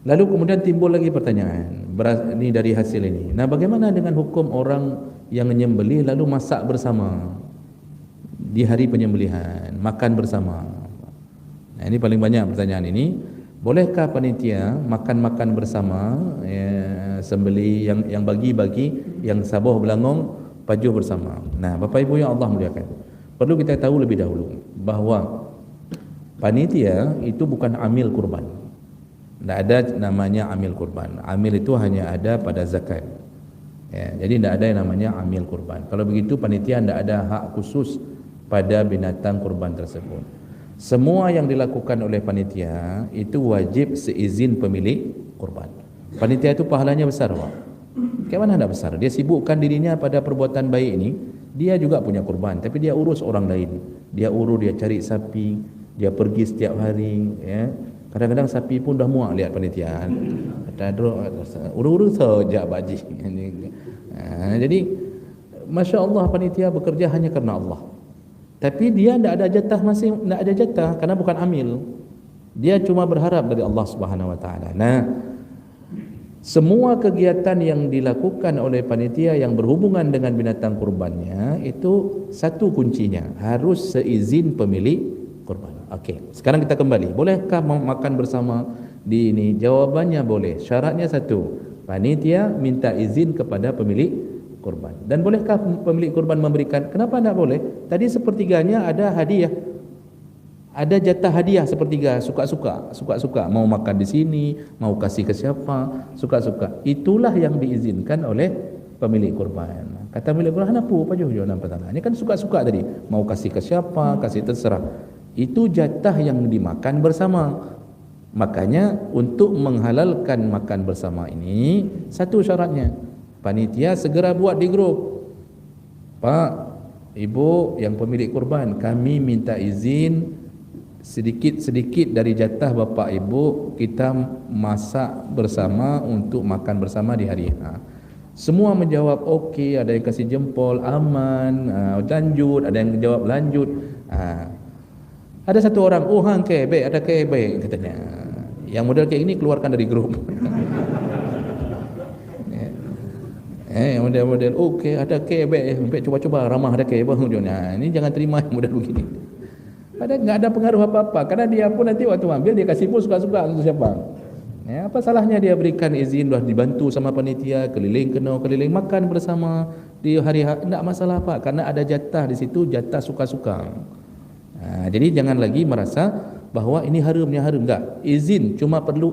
Speaker 1: Lalu kemudian timbul lagi pertanyaan, ini dari hasil ini. Nah, bagaimana dengan hukum orang yang menyembelih lalu masak bersama di hari penyembelihan, makan bersama? Nah, ini paling banyak pertanyaan ini. Bolehkah panitia makan-makan bersama, sembelih yang bagi-bagi, yang sabah belangong pajuh bersama? Nah, Bapak Ibu yang Allah muliakan, perlu kita tahu lebih dahulu bahawa panitia itu bukan amil kurban. Tak ada namanya amil kurban. Amil itu hanya ada pada zakat. Ya, jadi tak ada yang namanya amil kurban. Kalau begitu panitia tak ada hak khusus pada binatang kurban tersebut. Semua yang dilakukan oleh panitia itu wajib seizin pemilik kurban. Panitia itu pahalanya besar Pak. Bagaimana tak besar? Dia sibukkan dirinya pada perbuatan baik ini. Dia juga punya kurban, tapi dia urus orang lain. Dia cari sapi, dia pergi setiap hari, ya. Kadang-kadang sapi pun dah muak lihat panitia. Kata urus saja baji. Jadi Masya Allah, panitia bekerja hanya kerana Allah. Tapi dia tidak ada jatah, tidak ada jatah kerana bukan amil. Dia cuma berharap dari Allah Subhanahu Wa Taala. Nah, semua kegiatan yang dilakukan oleh panitia yang berhubungan dengan binatang kurbannya itu satu kuncinya, harus seizin pemilik kurban. Okey, sekarang kita kembali. Bolehkah makan bersama di ini? Jawabannya boleh. Syaratnya satu, panitia minta izin kepada pemilik kurban. Dan bolehkah pemilik kurban memberikan? Kenapa tidak boleh? Tadi sepertiganya ada hadiah. Ada jatah hadiah sepertiga, suka-suka mau makan di sini, mau kasih ke siapa, suka-suka. Itulah yang diizinkan oleh pemilik kurban. Kata pemilik kurban, apa pajuh nampak tanah. Ini kan suka-suka tadi, mau kasih ke siapa, kasih terserah. Itu jatah yang dimakan bersama. Makanya untuk menghalalkan makan bersama ini, satu syaratnya, panitia segera buat di grup. Pak, Ibu yang pemilik kurban, kami minta izin sedikit-sedikit dari jatah Bapak Ibu kita masak bersama untuk makan bersama di hari H. Semua menjawab okey, ada yang kasih jempol, aman, lanjut, ada yang jawab lanjut. Ada satu orang, hang baik, ada baik katanya. Yang model kayak ini keluarkan dari grup. Model okey, ada baik, coba-coba ramah ada baik. Ini jangan terima model begini. Enggak ada pengaruh apa-apa, karena dia pun nanti waktu ambil dia kasih pun suka-suka untuk siapa. Apa salahnya dia berikan izin, dah dibantu sama panitia, keliling makan bersama di hari tidak masalah Pak, karena ada jatah di situ, jatah suka-suka. Jadi jangan lagi merasa bahawa ini haram. Enggak, izin, cuma perlu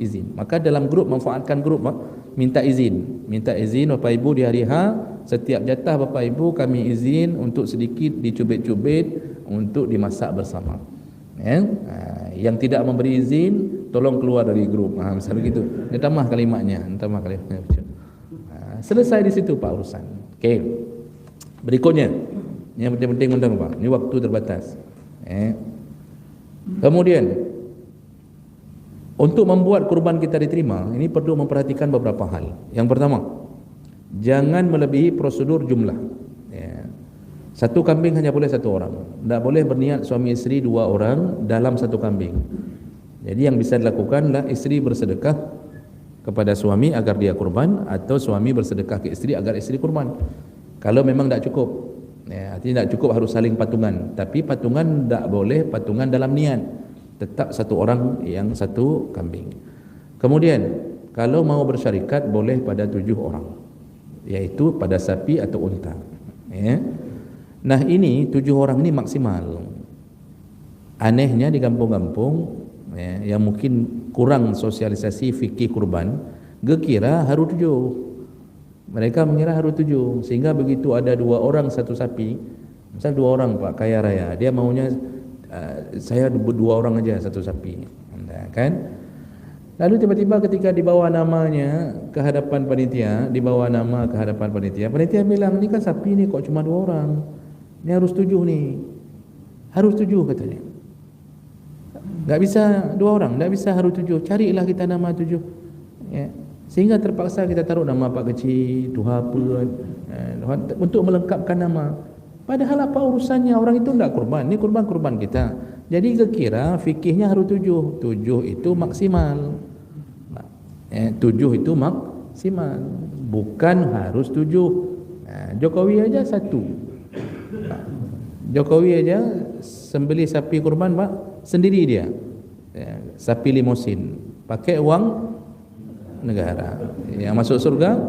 Speaker 1: izin. Maka dalam grup, manfaatkan grup, minta izin Bapak Ibu di hari H, setiap jatah Bapak Ibu kami izin untuk sedikit dicubit-cubit untuk dimasak bersama. Yang tidak memberi izin tolong keluar dari grup. Misalnya begitu. Dia tambah kalimatnya. Selesai di situ Pak urusan. Okey. Berikutnya, yang penting undang Pak. Ini waktu terbatas. Kemudian untuk membuat kurban kita diterima, ini perlu memperhatikan beberapa hal. Yang pertama, jangan melebihi prosedur jumlah. Satu kambing hanya boleh satu orang. Tak boleh berniat suami isteri dua orang dalam satu kambing. Jadi yang bisa dilakukanlah isteri bersedekah kepada suami agar dia kurban, atau suami bersedekah ke isteri agar isteri kurban. Kalau memang tak cukup, ya, artinya tak cukup harus saling patungan. Tapi patungan tak boleh patungan dalam niat, tetap satu orang yang satu kambing. Kemudian kalau mau bersyarikat boleh pada 7 orang, yaitu pada sapi atau unta, ya. Nah ini 7 orang ini maksimal. Anehnya di kampung-kampung, ya, yang mungkin kurang sosialisasi fikih kurban, kira harus 7. Mereka mengira harus 7, sehingga begitu ada 2 orang satu sapi, misal 2 orang Pak kaya raya, dia maunya saya 2 orang aja satu sapi, kan? Lalu tiba-tiba ketika dibawa namanya ke hadapan panitia, dibawa nama ke hadapan panitia, panitia bilang, ini kan sapi ni kok cuma 2 orang, ini harus 7 nih, harus 7 katanya. Tak bisa 2 orang, tak bisa harus 7, carilah kita nama 7, ya. Sehingga terpaksa kita taruh nama Pak Kecil, Tuhan untuk melengkapkan nama. Padahal apa urusannya, orang itu tidak kurban, ini kurban kita. Jadi kira fikihnya harus 7. 7 itu maksimal. 7 itu maksimal, bukan harus 7. Jokowi aja 1. Jokowi aja sembelih sapi kurban Pak, sendiri dia, sapi limosin, pakai uang negara. Yang masuk surga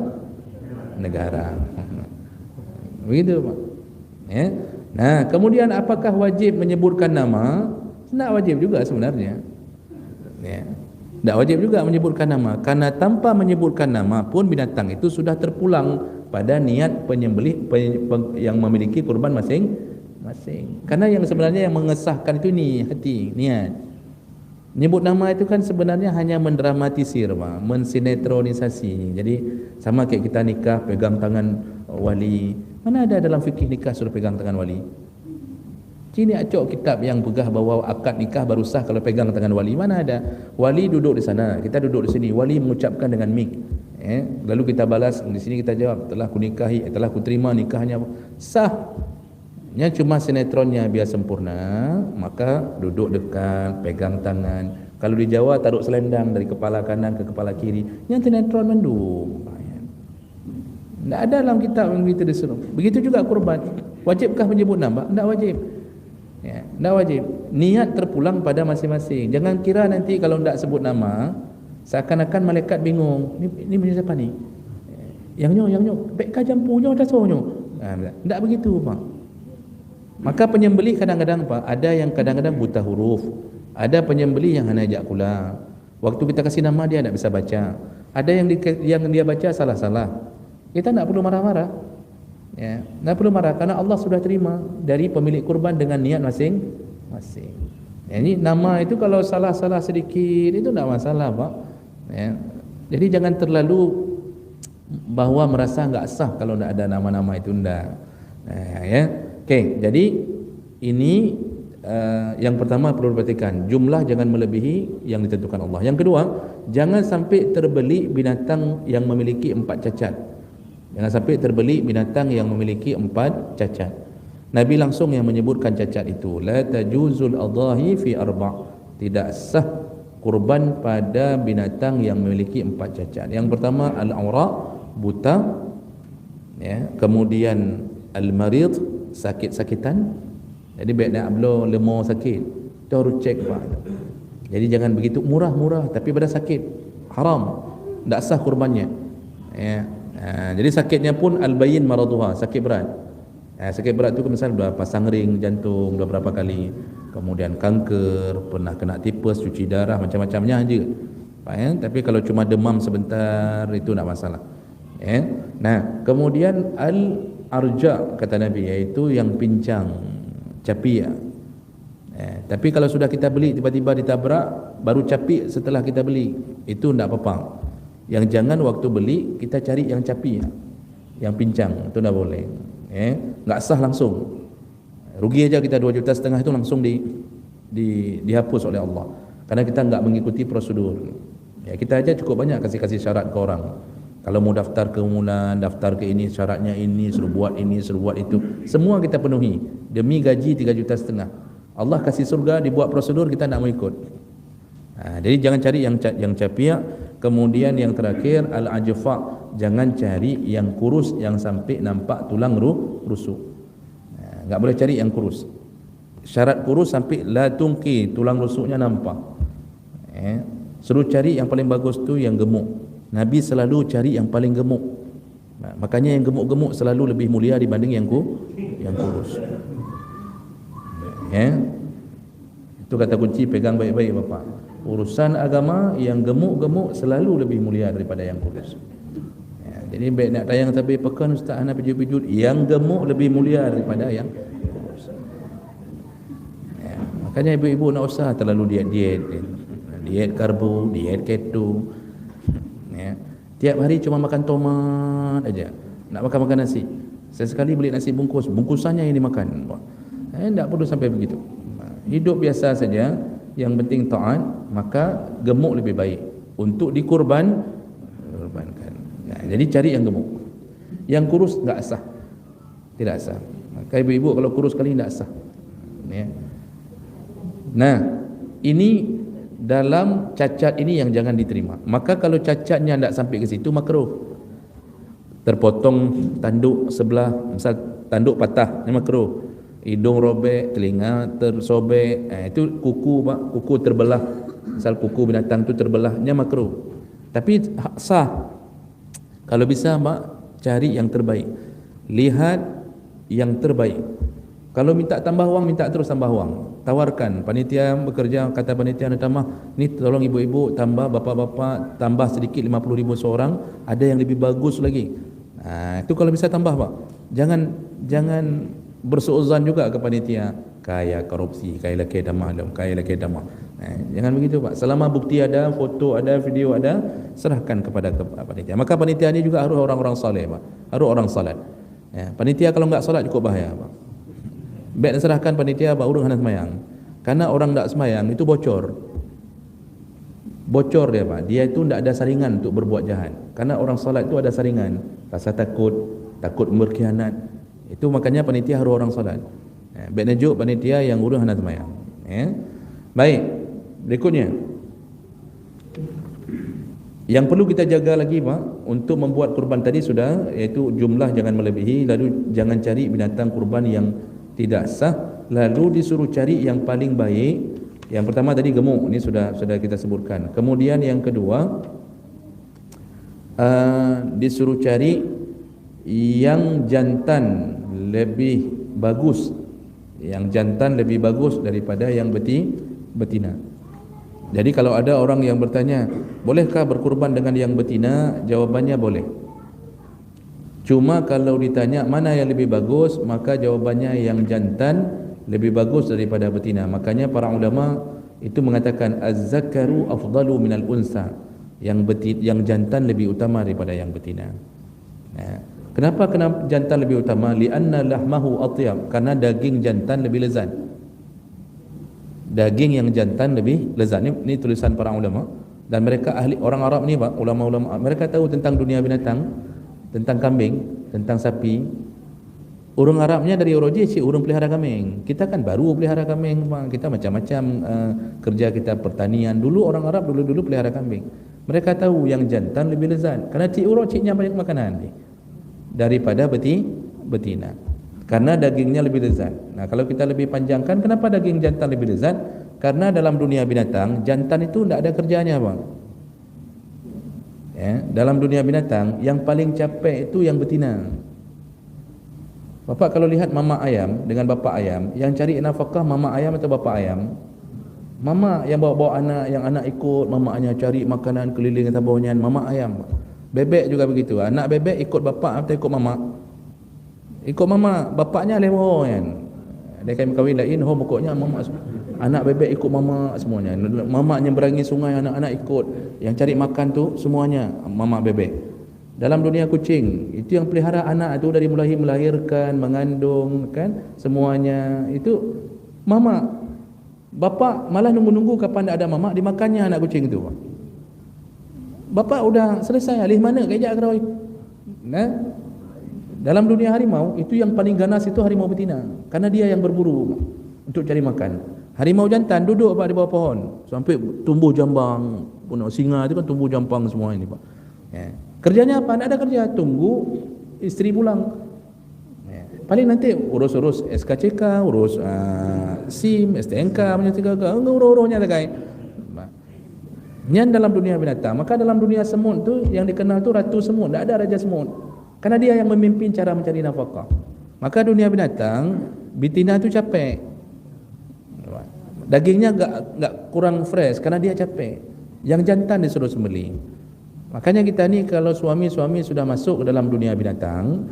Speaker 1: negara. Begitu Pak, ya. Nah kemudian apakah wajib menyebutkan nama? Tidak wajib juga sebenarnya, ya. Tidak wajib juga menyebutkan nama, karena tanpa menyebutkan nama pun binatang itu sudah terpulang pada niat penyembelih yang memiliki kurban masing-masing. Karena yang sebenarnya yang mengesahkan itu hati, niat. Menyebut nama itu kan sebenarnya hanya mendramatisir, mensinetronisasi. Jadi sama kayak kita nikah pegang tangan wali. Mana ada dalam fikih nikah suruh pegang tangan wali? Sini acok kitab yang pegah bahawa akad nikah baru sah kalau pegang tangan wali. Mana ada? Wali duduk di sana, kita duduk di sini. Wali mengucapkan dengan mik. Lalu kita balas, di sini kita jawab, telah ku nikahi, telah ku terima nikahnya. Sah. Nya cuma sinetronnya biar sempurna, maka duduk dekat, pegang tangan. Kalau di Jawa taruh selendang dari kepala kanan ke kepala kiri. Yang sinetron mendung. Tidak ada dalam kitab yang begitu disuruh. Begitu juga kurban. Wajibkah menyebut nama? Tidak wajib. Ya, tidak wajib. Niat terpulang pada masing-masing. Jangan kira nanti kalau tidak sebut nama, seakan-akan malaikat bingung. Ini punya siapa ni? Yang nyo. Baik jampunya dah sonyo. Tidak begitu Pak. Maka penyembelih kadang-kadang Pak, ada yang kadang-kadang buta huruf, ada penyembelih yang hanya ajak kula. Waktu kita kasih nama dia tidak bisa baca. Ada yang dia baca salah-salah. Kita tidak perlu marah-marah. Ya, tidak perlu marah karena Allah sudah terima dari pemilik kurban dengan niat masing-masing. Ya, ini nama itu kalau salah-salah sedikit itu tidak masalah Pak. Ya. Jadi jangan terlalu bahwa merasa enggak sah kalau tidak ada nama-nama itu enggak. Ya. Okey, jadi ini yang pertama perlu diperhatikan, jumlah jangan melebihi yang ditentukan Allah. Yang kedua, jangan sampai terbeli binatang yang memiliki 4 cacat. Jangan sampai terbeli binatang yang memiliki 4 cacat. Nabi langsung yang menyebutkan cacat itu, la tajuzul adahi fi 4. Tidak sah kurban pada binatang yang memiliki 4 cacat. Yang pertama al-awra, buta, ya, kemudian al-marid, sakit-sakitan. Jadi baik nak belum lemah sakit, kita harus cek Pak. Jadi jangan begitu murah-murah tapi pada sakit, haram, tak sah kurbannya, ya. Jadi sakitnya pun al-bayin maraduha, sakit berat. Sakit berat itu misalnya dah pasang ring jantung dah berapa kali, kemudian kanker, pernah kena tipes, cuci darah, macam-macamnya aja Pak, ya. Tapi kalau cuma demam sebentar itu tak masalah, ya. Nah kemudian arja kata Nabi, iaitu yang pincang, capi, ya. Tapi kalau sudah kita beli tiba-tiba ditabrak baru capi setelah kita beli, itu tidak apa-apa. Yang jangan waktu beli kita cari yang capi, ya, yang pincang, itu tidak boleh. Enggak sah langsung. Rugi aja kita 2,5 juta itu langsung dihapus oleh Allah karena kita enggak mengikuti prosedur. Ya, kita aja cukup banyak kasih syarat ke orang. Kalau mau daftar ke umuman, daftar ke ini, syaratnya ini, suruh buat ini, suruh buat itu, semua kita penuhi demi gaji 3,5 juta. Allah kasih surga, dibuat prosedur, kita nak mau ikut. Jadi jangan cari yang capiak. Kemudian yang terakhir al-ajfa, jangan cari yang kurus yang sampai nampak tulang rusuk. Enggak boleh cari yang kurus. Syarat kurus sampai la tungki, tulang rusuknya nampak. Suruh cari yang paling bagus tu yang gemuk. Nabi selalu cari yang paling gemuk. Makanya yang gemuk-gemuk selalu lebih mulia dibanding yang kurus. Itu kata kunci, pegang baik-baik Bapak. Urusan agama yang gemuk-gemuk selalu lebih mulia daripada yang kurus. Jadi baik nak tayang tapi pekan Ustaz ana pijut-pijut, yang gemuk lebih mulia daripada yang kurus. Makanya ibu-ibu nak usaha terlalu diet karbo, diet keto. Tiap hari cuma makan tomat aja. Nak makan nasi. Sesekali beli nasi bungkus, bungkusannya yang dimakan. Tak perlu sampai begitu. Hidup biasa saja, yang penting taat, maka gemuk lebih baik untuk dikorbankan. Jadi cari yang gemuk. Yang kurus enggak sah. Tidak sah. Maka ibu-ibu kalau kurus sekali enggak sah. Nah, ini dalam cacat ini yang jangan diterima. Maka kalau cacatnya tidak sampai ke situ, makruh. Terpotong tanduk sebelah, misal tanduk patah, ini makruh. Hidung robek, telinga tersobek, itu kuku terbelah. Misal kuku binatang itu terbelahnya makruh. Tapi sah. Kalau bisa cari yang terbaik. Lihat yang terbaik. Kalau minta tambah wang, minta terus tambah wang. Tawarkan, panitia bekerja, kata panitia nak tambah, ni tolong ibu-ibu tambah, bapak-bapak tambah sedikit 50,000 seorang, ada yang lebih bagus lagi. Itu kalau bisa tambah Pak. Jangan bersuuzan juga ke panitia, kaya korupsi, kaya laki damah, jangan begitu Pak. Selama bukti ada, foto ada, video ada, serahkan kepada panitia. Maka panitia ini juga harus orang-orang saleh Pak, harus orang salat. Panitia kalau enggak salat cukup bahaya Pak. Baik serahkan panitia Pak urus hendak semayang. Karena orang tak semayang itu bocor dia Pak. Dia itu tidak ada saringan untuk berbuat jahat. Karena orang salat itu ada saringan, rasa takut berkhianat. Itu makanya panitia harus orang salat. Baik najuk panitia yang urus hendak semayang. Baik, berikutnya yang perlu kita jaga lagi Pak, untuk membuat kurban tadi sudah, iaitu jumlah jangan melebihi, lalu jangan cari binatang kurban yang tidak sah, lalu disuruh cari yang paling baik. Yang pertama tadi gemuk, ini sudah kita sebutkan. Kemudian yang kedua, disuruh cari yang jantan lebih bagus, daripada yang betina. Jadi kalau ada orang yang bertanya, bolehkah berkurban dengan yang betina? Jawabannya boleh. Cuma kalau ditanya mana yang lebih bagus, maka jawabannya yang jantan lebih bagus daripada betina. Makanya para ulama itu mengatakan az-zakaru afdalu minal unsa. Yang jantan lebih utama daripada yang betina. Kenapa jantan lebih utama? Li'anna lahmahu atyab, karena daging jantan lebih lezat. Daging yang jantan lebih lezat. Ini tulisan para ulama, dan mereka ahli, orang Arab ni Pak, ulama-ulama, mereka tahu tentang dunia binatang, tentang kambing, tentang sapi. Orang Arabnya dari Euroji orang pelihara kambing. Kita kan baru pelihara kambing, kita macam-macam kerja kita pertanian. Dulu orang Arab dulu pelihara kambing. Mereka tahu yang jantan lebih lezat, karena ciknya banyak makanan daripada betina. Karena dagingnya lebih lezat. Nah, kalau kita lebih panjangkan, kenapa daging jantan lebih lezat? Karena dalam dunia binatang, jantan itu tidak ada kerjanya Bang. Dalam dunia binatang yang paling capek itu yang betina. Bapak kalau lihat mama ayam dengan bapa ayam, yang cari nafkah mama ayam atau bapa ayam? Mama yang bawa anak, yang anak ikut mamanya cari makanan keliling atas bawahnya, mama ayam. Bebek juga begitu, anak bebek ikut bapa atau ikut mama? Ikut mama, bapaknya lewo kan. Dia kan kahwin lain, pokoknya mama. Anak bebek ikut mama semuanya. Mama nyeberangi sungai, anak-anak ikut. Yang cari makan tu semuanya mama bebek. Dalam dunia kucing, itu yang pelihara anak itu dari mulai melahirkan, mengandung kan, semuanya itu mama. Bapa malah nunggu-nunggu kapan ada mama dimakannya anak kucing itu. Bapa udah selesai, alih mana kejak keroi. Nah, dalam dunia harimau itu yang paling ganas itu harimau betina, karena dia yang berburu untuk cari makan. Harimau jantan duduk Pak di bawah pohon sampai tumbuh jambang. Punuk singa itu kan tumbuh jambang semua ini Pak. Ya. Kerjanya apa? Tak ada kerja, tunggu isteri pulang. Ya. Paling nanti urus-urus SKCK, urus SIM, STNK, urus-urusnya terkait. Yang dalam dunia binatang. Maka dalam dunia semut tu yang dikenal tu ratu semut, tak ada raja semut. Karena dia yang memimpin cara mencari nafkah. Maka dunia binatang, betina tu capek. Dagingnya enggak kurang fresh karena dia capek. Yang jantan disuruh sembelih. Makanya kita ni kalau suami-suami sudah masuk ke dalam dunia binatang,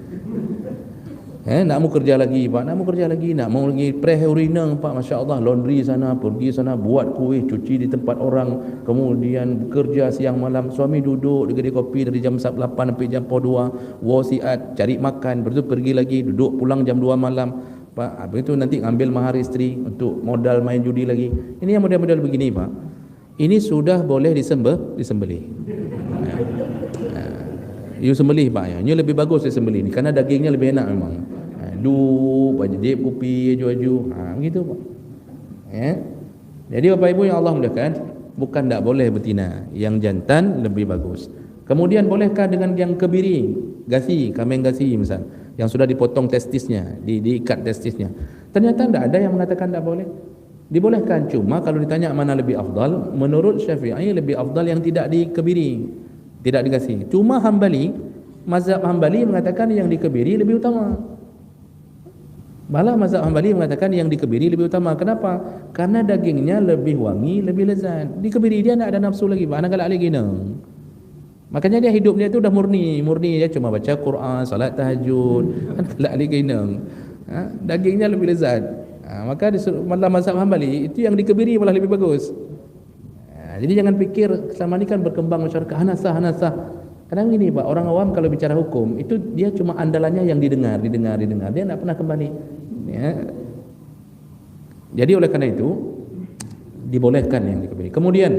Speaker 1: nak mau kerja lagi Pak, nak mau kerja lagi, nak mau lagi preh urinang Pak, masya-Allah, laundry sana, pergi sana, buat kuih, cuci di tempat orang, kemudian bekerja siang malam, suami duduk di kedai kopi dari jam 8 sampai jam 2, wasiat, cari makan, lepas tu pergi lagi, duduk pulang jam 2 malam. Pak, habis itu nanti ambil mahar isteri untuk modal main judi lagi. Ini yang model-model begini Pak. Ini sudah boleh disembelih. You sembelih Pak ya. Ini lebih bagus disembelih ni karena dagingnya lebih enak memang. Dup aja dip kopi aju-aju. Begitu Pak. Ya. Jadi Bapak Ibu yang Allah mudahkan, bukan tak boleh betina, yang jantan lebih bagus. Kemudian bolehkah dengan yang kebiri, gasi, kambing gasi misal, yang sudah dipotong testisnya, diikat testisnya? Ternyata tidak ada yang mengatakan tidak boleh. Dibolehkan, cuma kalau ditanya mana lebih afdal, menurut Syafi'i lebih afdal yang tidak dikebiri, tidak digasi. Cuma Hambali, mazhab Hambali mengatakan yang dikebiri lebih utama. Malah mazhab Hambali mengatakan yang dikebiri lebih utama. Kenapa? Karena dagingnya lebih wangi, lebih lezat. Dikebiri dia tidak ada nafsu lagi, mana galak lagi nang. Makanya dia hidup dia tu dah murni dia cuma baca Quran, salat tahajud, galak lagi nang. Dagingnya lebih lezat. Maka malah mazhab Hambali itu yang dikebiri malah lebih bagus. Jadi jangan fikir selama ni kan berkembang masyarakat hanasah. Kadang gini Pak, orang awam kalau bicara hukum itu dia cuma andalannya yang didengar, dia tidak pernah kembali. Ya. Jadi oleh karena itu dibolehkan yang dikebiri. Kemudian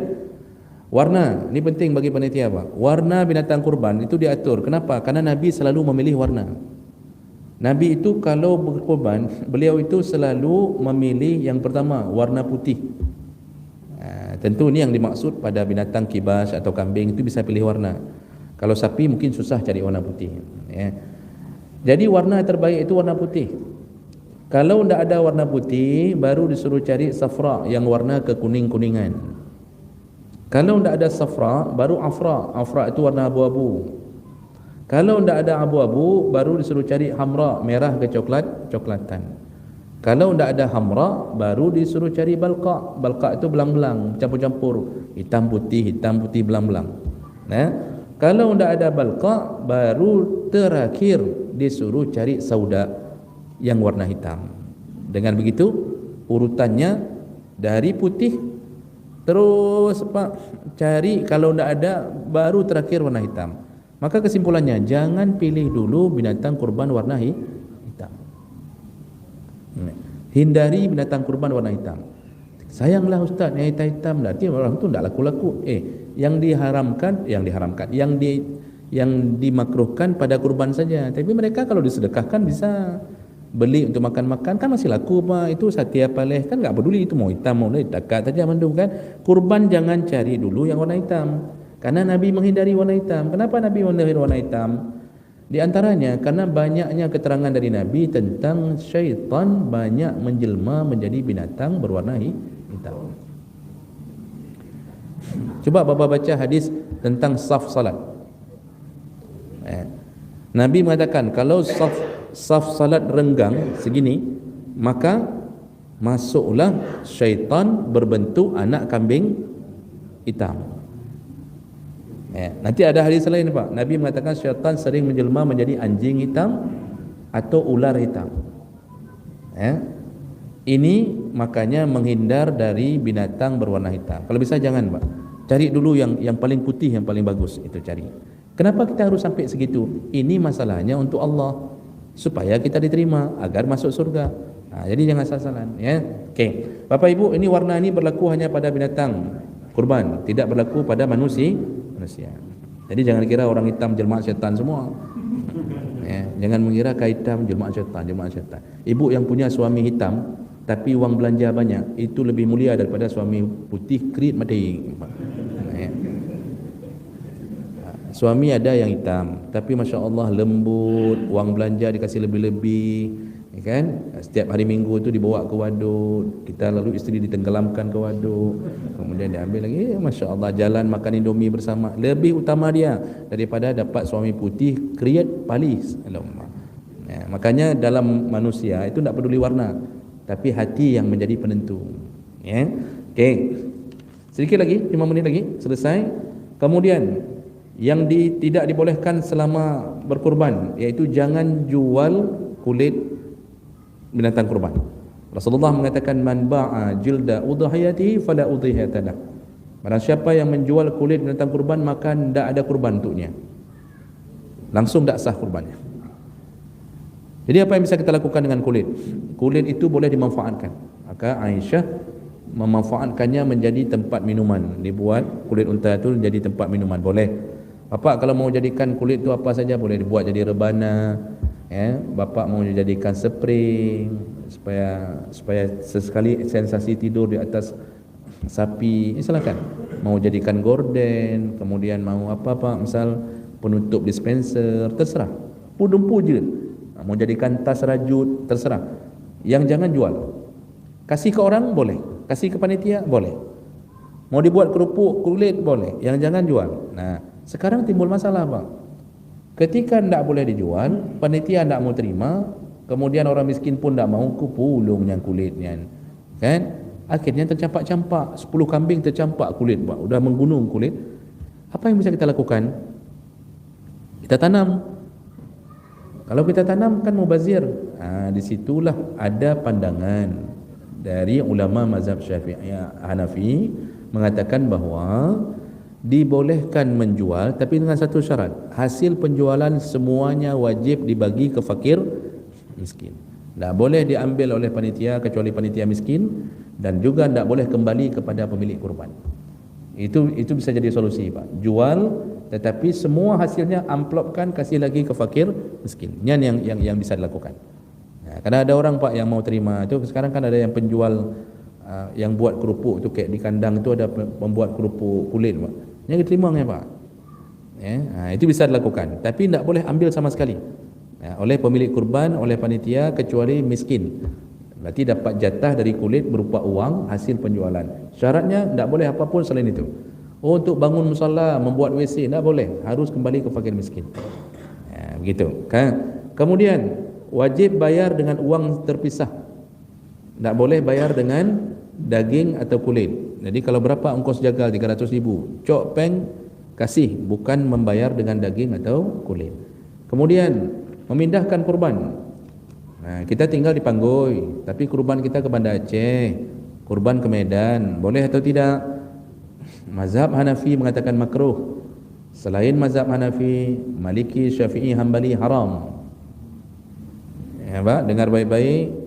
Speaker 1: warna, ini penting bagi panitia Pak. Warna binatang kurban itu diatur. Kenapa? Karena Nabi selalu memilih warna. Nabi itu kalau berkorban, beliau itu selalu memilih yang pertama warna putih. Tentu ini yang dimaksud pada binatang kibas atau kambing itu bisa pilih warna. Kalau sapi mungkin susah cari warna putih. Ya. Jadi warna terbaik itu warna putih. Kalau tidak ada warna putih, baru disuruh cari safra yang warna kekuning-kuningan. Kalau tidak ada safra, baru afra. Afra itu warna abu-abu. Kalau tidak ada abu-abu, baru disuruh cari hamra, merah ke coklatan. Kalau tidak ada hamra, baru disuruh cari balqa. Balqa itu belang-belang, campur-campur, hitam putih, belang-belang. Kalau tidak ada balqa, baru terakhir disuruh cari sauda yang warna hitam. Dengan begitu urutannya dari putih terus Pak cari, kalau tidak ada baru terakhir warna hitam. Maka kesimpulannya, jangan pilih dulu binatang kurban warna hitam. Hindari binatang kurban warna hitam. Sayanglah Ustaz, yang hitam berarti orang itu tidak laku-laku. Yang dimakruhkan pada kurban saja. Tapi mereka kalau disedekahkan bisa beli untuk makan-makan, kan masih laku Pak. Itu satya paleh, kan enggak peduli itu mau hitam mau dekat saja mandung kan. Kurban jangan cari dulu yang warna hitam. Karena Nabi menghindari warna hitam. Kenapa Nabi menghindari warna hitam? Di antaranya karena banyaknya keterangan dari Nabi tentang syaitan banyak menjelma menjadi binatang berwarna hitam. Coba Bapak baca hadis tentang saf salat. Nabi mengatakan kalau saf salat renggang segini, maka masuklah syaitan berbentuk anak kambing hitam. Nanti ada hadis lain Pak. Nabi mengatakan syaitan sering menjelma menjadi anjing hitam atau ular hitam. Ini makanya menghindar dari binatang berwarna hitam. Kalau bisa jangan Pak. Cari dulu yang paling putih, yang paling bagus itu cari. Kenapa kita harus sampai segitu? Ini masalahnya untuk Allah supaya kita diterima agar masuk surga. Jadi jangan salah-salah ya. Okey. Bapak Ibu, ini warna ini berlaku hanya pada binatang kurban, tidak berlaku pada manusia. Jadi jangan kira orang hitam jelma syaitan semua. Jangan mengira hitam jelma syaitan. Ibu yang punya suami hitam, tapi wang belanja banyak, itu lebih mulia daripada suami putih kerit mati. Suami ada yang hitam, tapi Masya Allah lembut, wang belanja dikasih lebih-lebih, kan? Setiap hari Minggu tu dibawa ke waduk, kita lalu isteri ditenggelamkan ke waduk, kemudian diambil lagi, Masya Allah jalan makan Indomie bersama, lebih utama dia daripada dapat suami putih kriat palis. Alamak. Makanya dalam manusia itu tidak peduli warna, tapi hati yang menjadi penentu. Ya, okey. Sedikit lagi, 5 minit lagi selesai. Kemudian yang tidak dibolehkan selama berkurban, iaitu jangan jual kulit binatang kurban. Rasulullah mengatakan man ba'a jilda udhiyatihi fala udhiyata lah. Barang siapa yang menjual kulit binatang kurban, maka tidak ada kurban untuknya, langsung tak sah kurbannya. Jadi apa yang bisa kita lakukan dengan kulit? Kulit itu boleh dimanfaatkan. Maka Aisyah memanfaatkannya menjadi tempat minuman. Dibuat kulit unta itu jadi tempat minuman, boleh. Bapak kalau mau jadikan kulit itu apa saja boleh dibuat jadi rebana, ya. Bapak mau jadikan spring supaya sesekali sensasi tidur di atas sapi, silakan. Mau jadikan gorden, kemudian mau apa-apa, misal penutup dispenser, terserah. Pudumpu je. Mau jadikan tas rajut, terserah. Yang jangan jual. Kasih ke orang boleh, kasih ke panitia boleh. Mau dibuat kerupuk kulit boleh, yang jangan jual. Nah, sekarang timbul masalah, Pak. Ketika tidak boleh dijual, panitia tidak mau terima, kemudian orang miskin pun tidak mau, kupulung yang kulitnya, kan? Akhirnya tercampak-campak, 10 kambing tercampak kulit, Pak. Udah menggunung kulit. Apa yang bisa kita lakukan? Kita tanam. Kalau kita tanam kan mubazir. Disitulah ada pandangan dari ulama mazhab Syafi'i Hanafi mengatakan bahawa dibolehkan menjual, tapi dengan satu syarat, hasil penjualan semuanya wajib dibagi ke fakir miskin. Tak boleh diambil oleh panitia kecuali panitia miskin, dan juga tak boleh kembali kepada pemilik kurban. Itu bisa jadi solusi, Pak. Jual, tetapi semua hasilnya amplopkan, kasih lagi ke fakir miskin. Ini yang bisa dilakukan. Nah, karena ada orang, Pak, yang mau terima. Itu sekarang kan ada yang penjual yang buat kerupuk itu, kayak di kandang itu ada pembuat kerupuk kulit, Pak. Yang diterima ya, Pak. Ya, itu bisa dilakukan, tapi tidak boleh ambil sama sekali oleh pemilik kurban, oleh panitia, kecuali miskin. Berarti dapat jatah dari kulit berupa uang hasil penjualan. Syaratnya tidak boleh apapun selain itu. Untuk bangun musalla, membuat WC, tidak boleh, harus kembali ke fakir miskin. Begitu kan? Kemudian wajib bayar dengan uang terpisah. Tak boleh bayar dengan daging atau kulit. Jadi kalau berapa ongkos jagal 300.000, cok peng kasih, bukan membayar dengan daging atau kulit. Kemudian memindahkan kurban. Kita tinggal di Panggoi, tapi kurban kita ke Banda Aceh, kurban ke Medan, boleh atau tidak? Mazhab Hanafi mengatakan makruh. Selain mazhab Hanafi, Maliki, Syafi'i, Hambali haram. Ya, Pak, dengar baik-baik.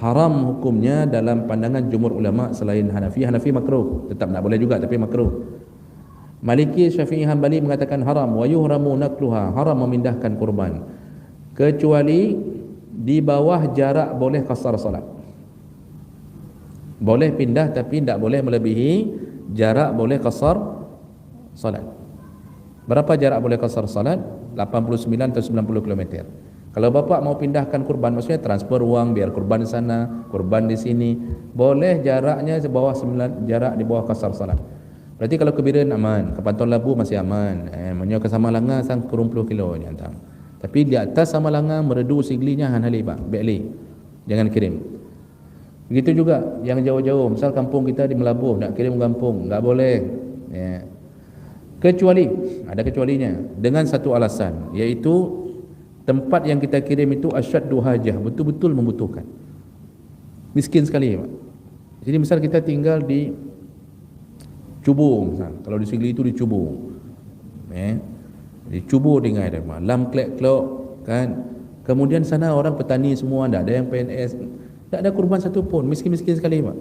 Speaker 1: Haram hukumnya dalam pandangan jumhur ulama selain Hanafi. Hanafi makruh, tetap tak boleh juga, tapi makruh. Maliki, Syafi'i, Hambali mengatakan haram. Wa yuhramu nakluha, haram memindahkan kurban, kecuali di bawah jarak boleh qasar salat. Boleh pindah tapi tidak boleh melebihi jarak boleh qasar salat. Berapa jarak boleh qasar salat? 89 atau 90 km. Kalau bapak mau pindahkan kurban, maksudnya transfer uang biar kurban di sana, kurban di sini, boleh jaraknya di bawah 9 jarak di bawah qasar salat. Berarti kalau ke Biren aman, ke Pantun Labu masih aman. Menyo ke Samalanga sang 20 kilo ni antang. Tapi di atas Samalanga meredu siglinya han hali, Pak, bekli. Jangan kirim. Begitu juga yang jauh-jauh, misal kampung kita di Melabuh, nak kirim kampung, enggak boleh. Ya. Kecuali, ada kecualinya, dengan satu alasan, yaitu tempat yang kita kirim itu asyaddu hajah, betul-betul membutuhkan. Miskin sekali, Pak. Jadi misal kita tinggal di Cubung, misal. Kalau di Sigli itu di Cubung. Dicubu dengan ada lam klek-klok, kan. Kemudian sana orang petani semua, tak ada yang PNS, tak ada kurban satu pun, miskin-miskin sekali, Pak.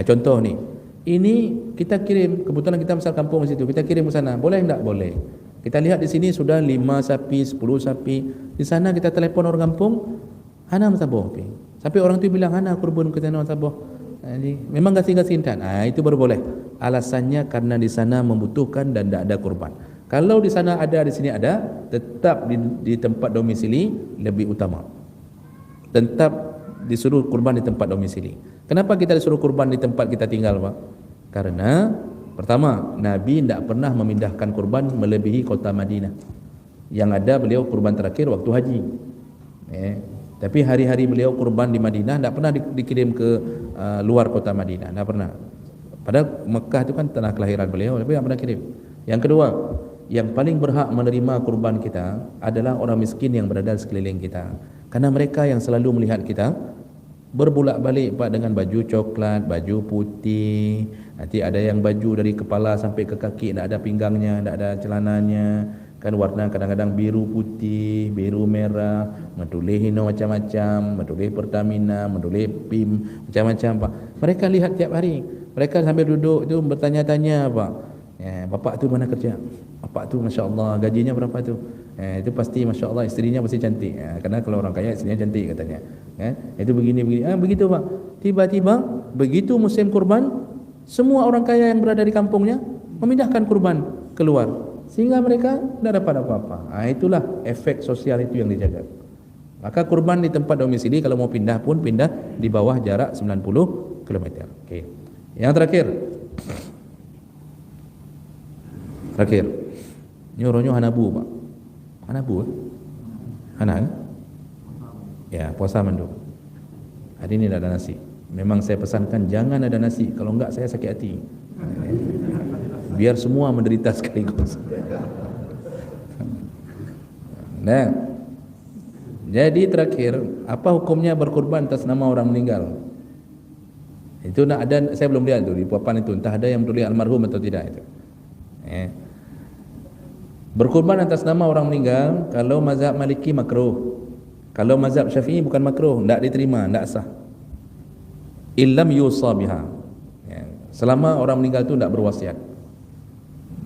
Speaker 1: Contoh ni, ini kita kirim, kebetulan kita misal kampung di situ, kita kirim ke sana, boleh tak? Boleh. Kita lihat di sini sudah 5 sapi, 10 sapi. Di sana kita telefon orang kampung, ana masa boh. Sampai orang tu bilang, "Hana kurban ke tanah tabah." Jadi memang gasing-gasingkan. Itu baru boleh. Alasannya karena di sana membutuhkan dan tidak ada kurban. Kalau di sana ada, di sini ada, tetap di tempat domisili lebih utama. Tetap disuruh kurban di tempat domisili. Kenapa kita disuruh kurban di tempat kita tinggal, Pak? Karena pertama, Nabi tidak pernah memindahkan kurban melebihi kota Madinah. Yang ada beliau kurban terakhir waktu haji. Tapi hari-hari beliau kurban di Madinah, tidak pernah dikirim ke luar kota Madinah, tidak pernah. Padahal Mekah itu kan tanah kelahiran beliau, tapi tidak pernah kirim. Yang kedua, yang paling berhak menerima kurban kita adalah orang miskin yang berada di sekeliling kita. Karena mereka yang selalu melihat kita berbulak-balik, Pak, dengan baju coklat, baju putih. Nanti ada yang baju dari kepala sampai ke kaki, tidak ada pinggangnya, tidak ada celananya. Kan warna kadang-kadang biru putih, biru merah, menulis hino macam-macam, menulis Pertamina, menulis PIM, macam-macam, Pak. Mereka lihat tiap hari. Mereka sambil duduk itu bertanya-tanya, Pak. Bapak tu mana kerja? Bapak tu Masya Allah gajinya berapa tu? Itu pasti Masya Allah istrinya pasti cantik. Karena kalau orang kaya istrinya cantik katanya. Itu begini-begini. Begitu, Pak. Tiba-tiba begitu musim kurban, semua orang kaya yang berada di kampungnya memindahkan kurban keluar, sehingga mereka tidak dapat apa-apa. Itulah efek sosial itu yang dijaga. Maka kurban di tempat domisili kalau mau pindah pun pindah di bawah jarak 90 km. Okey. Yang terakhir. Ini orangnya Hanabu, Pak. Hanabu, Hana? Ya, puasa mandu. Hari ini tidak ada nasi. Memang saya pesankan jangan ada nasi. Kalau enggak saya sakit hati. Biar semua menderita sekaligus. Nah, jadi terakhir, apa hukumnya berkurban atas nama orang meninggal? Itu nak ada, saya belum lihat tu di papan itu, entah ada yang tulis almarhum atau tidak itu. Berkurban atas nama orang meninggal, kalau mazhab Maliki makruh. Kalau mazhab Syafi'i bukan makruh, tidak diterima, tidak sah. Illam yusa biha. Selama orang meninggal itu tidak berwasiat.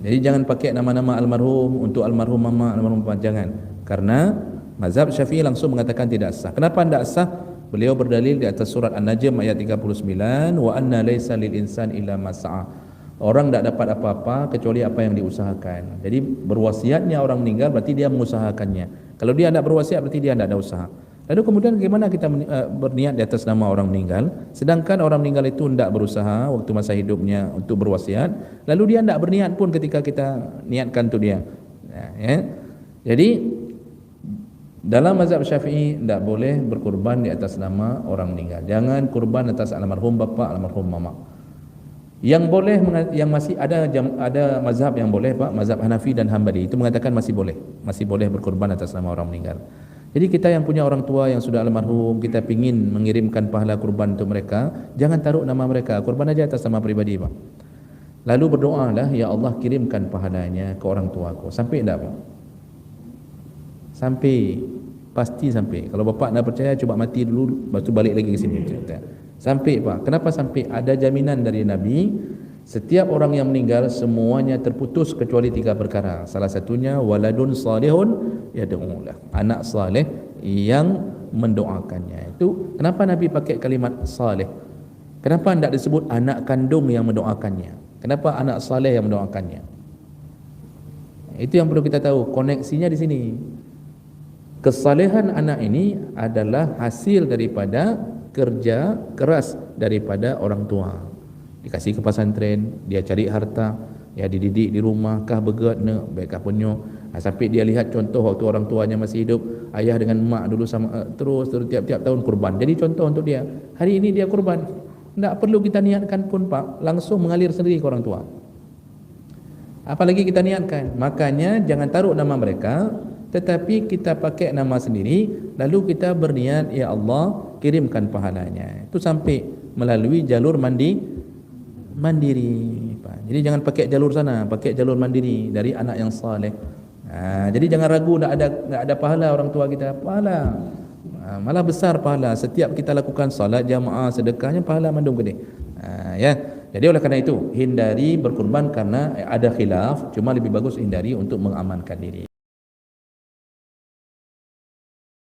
Speaker 1: Jadi jangan pakai nama-nama almarhum untuk almarhum mama, almarhum papa, jangan. Karena mazhab Syafi'i langsung mengatakan tidak sah. Kenapa tidak sah? Beliau berdalil di atas surat An-Najm ayat 39, wa anna laisa lil insan illa ma sa'a. Orang tidak dapat apa-apa kecuali apa yang diusahakan. Jadi berwasiatnya orang meninggal berarti dia mengusahakannya. Kalau dia tidak berwasiat berarti dia tidak ada usaha. Lalu kemudian bagaimana kita berniat di atas nama orang meninggal, sedangkan orang meninggal itu tidak berusaha waktu masa hidupnya untuk berwasiat, lalu dia tidak berniat pun ketika kita niatkan untuk dia. Jadi dalam mazhab Syafi'i tidak boleh berkurban di atas nama orang meninggal. Jangan kurban atas almarhum bapa, almarhum mama. Yang boleh, yang masih ada mazhab yang boleh, Pak, mazhab Hanafi dan Hambali itu mengatakan masih boleh berkurban atas nama orang meninggal. Jadi kita yang punya orang tua yang sudah almarhum, kita ingin mengirimkan pahala kurban untuk mereka, jangan taruh nama mereka, kurban aja atas nama pribadi, Pak. Lalu berdoalah, ya Allah kirimkan pahalanya ke orang tuaku. Sampai tak, Pak? Sampai, pasti sampai. Kalau bapak nak percaya, cuba mati dulu, lepas tu balik lagi ke sini. Sampai, Pak. Kenapa sampai? Ada jaminan dari Nabi, setiap orang yang meninggal semuanya terputus kecuali 3 perkara. Salah satunya waladun salihun yad'ulah. Anak saleh yang mendoakannya. Itu kenapa Nabi pakai kalimat saleh? Kenapa tidak disebut anak kandung yang mendoakannya? Kenapa anak saleh yang mendoakannya? Itu yang perlu kita tahu, koneksinya di sini. Kesalehan anak ini adalah hasil daripada kerja keras daripada orang tua. Dikasih ke pesantren, dia cari harta, ya dididik di rumah, kah begat ne, baikkah penyo. Sampai dia lihat contoh waktu orang tuanya masih hidup, ayah dengan mak dulu sama terus tiap-tiap tahun kurban. Jadi contoh untuk dia. Hari ini dia kurban. Tak perlu kita niatkan pun, Pak, langsung mengalir sendiri ke orang tua. Apalagi kita niatkan. Makanya jangan taruh nama mereka, tetapi kita pakai nama sendiri, lalu kita berniat, ya Allah kirimkan pahalanya. Itu sampai melalui jalur mandiri, Pak. Jadi jangan pakai jalur sana, pakai jalur mandiri dari anak yang saleh. Jadi jangan ragu, tak ada pahala orang tua kita, pahala. Malah besar pahala. Setiap kita lakukan salat jamaah, sedekahnya pahala mandung gede. Ya. Jadi oleh kerana itu hindari berkurban karena ada khilaf, cuma lebih bagus hindari untuk mengamankan diri.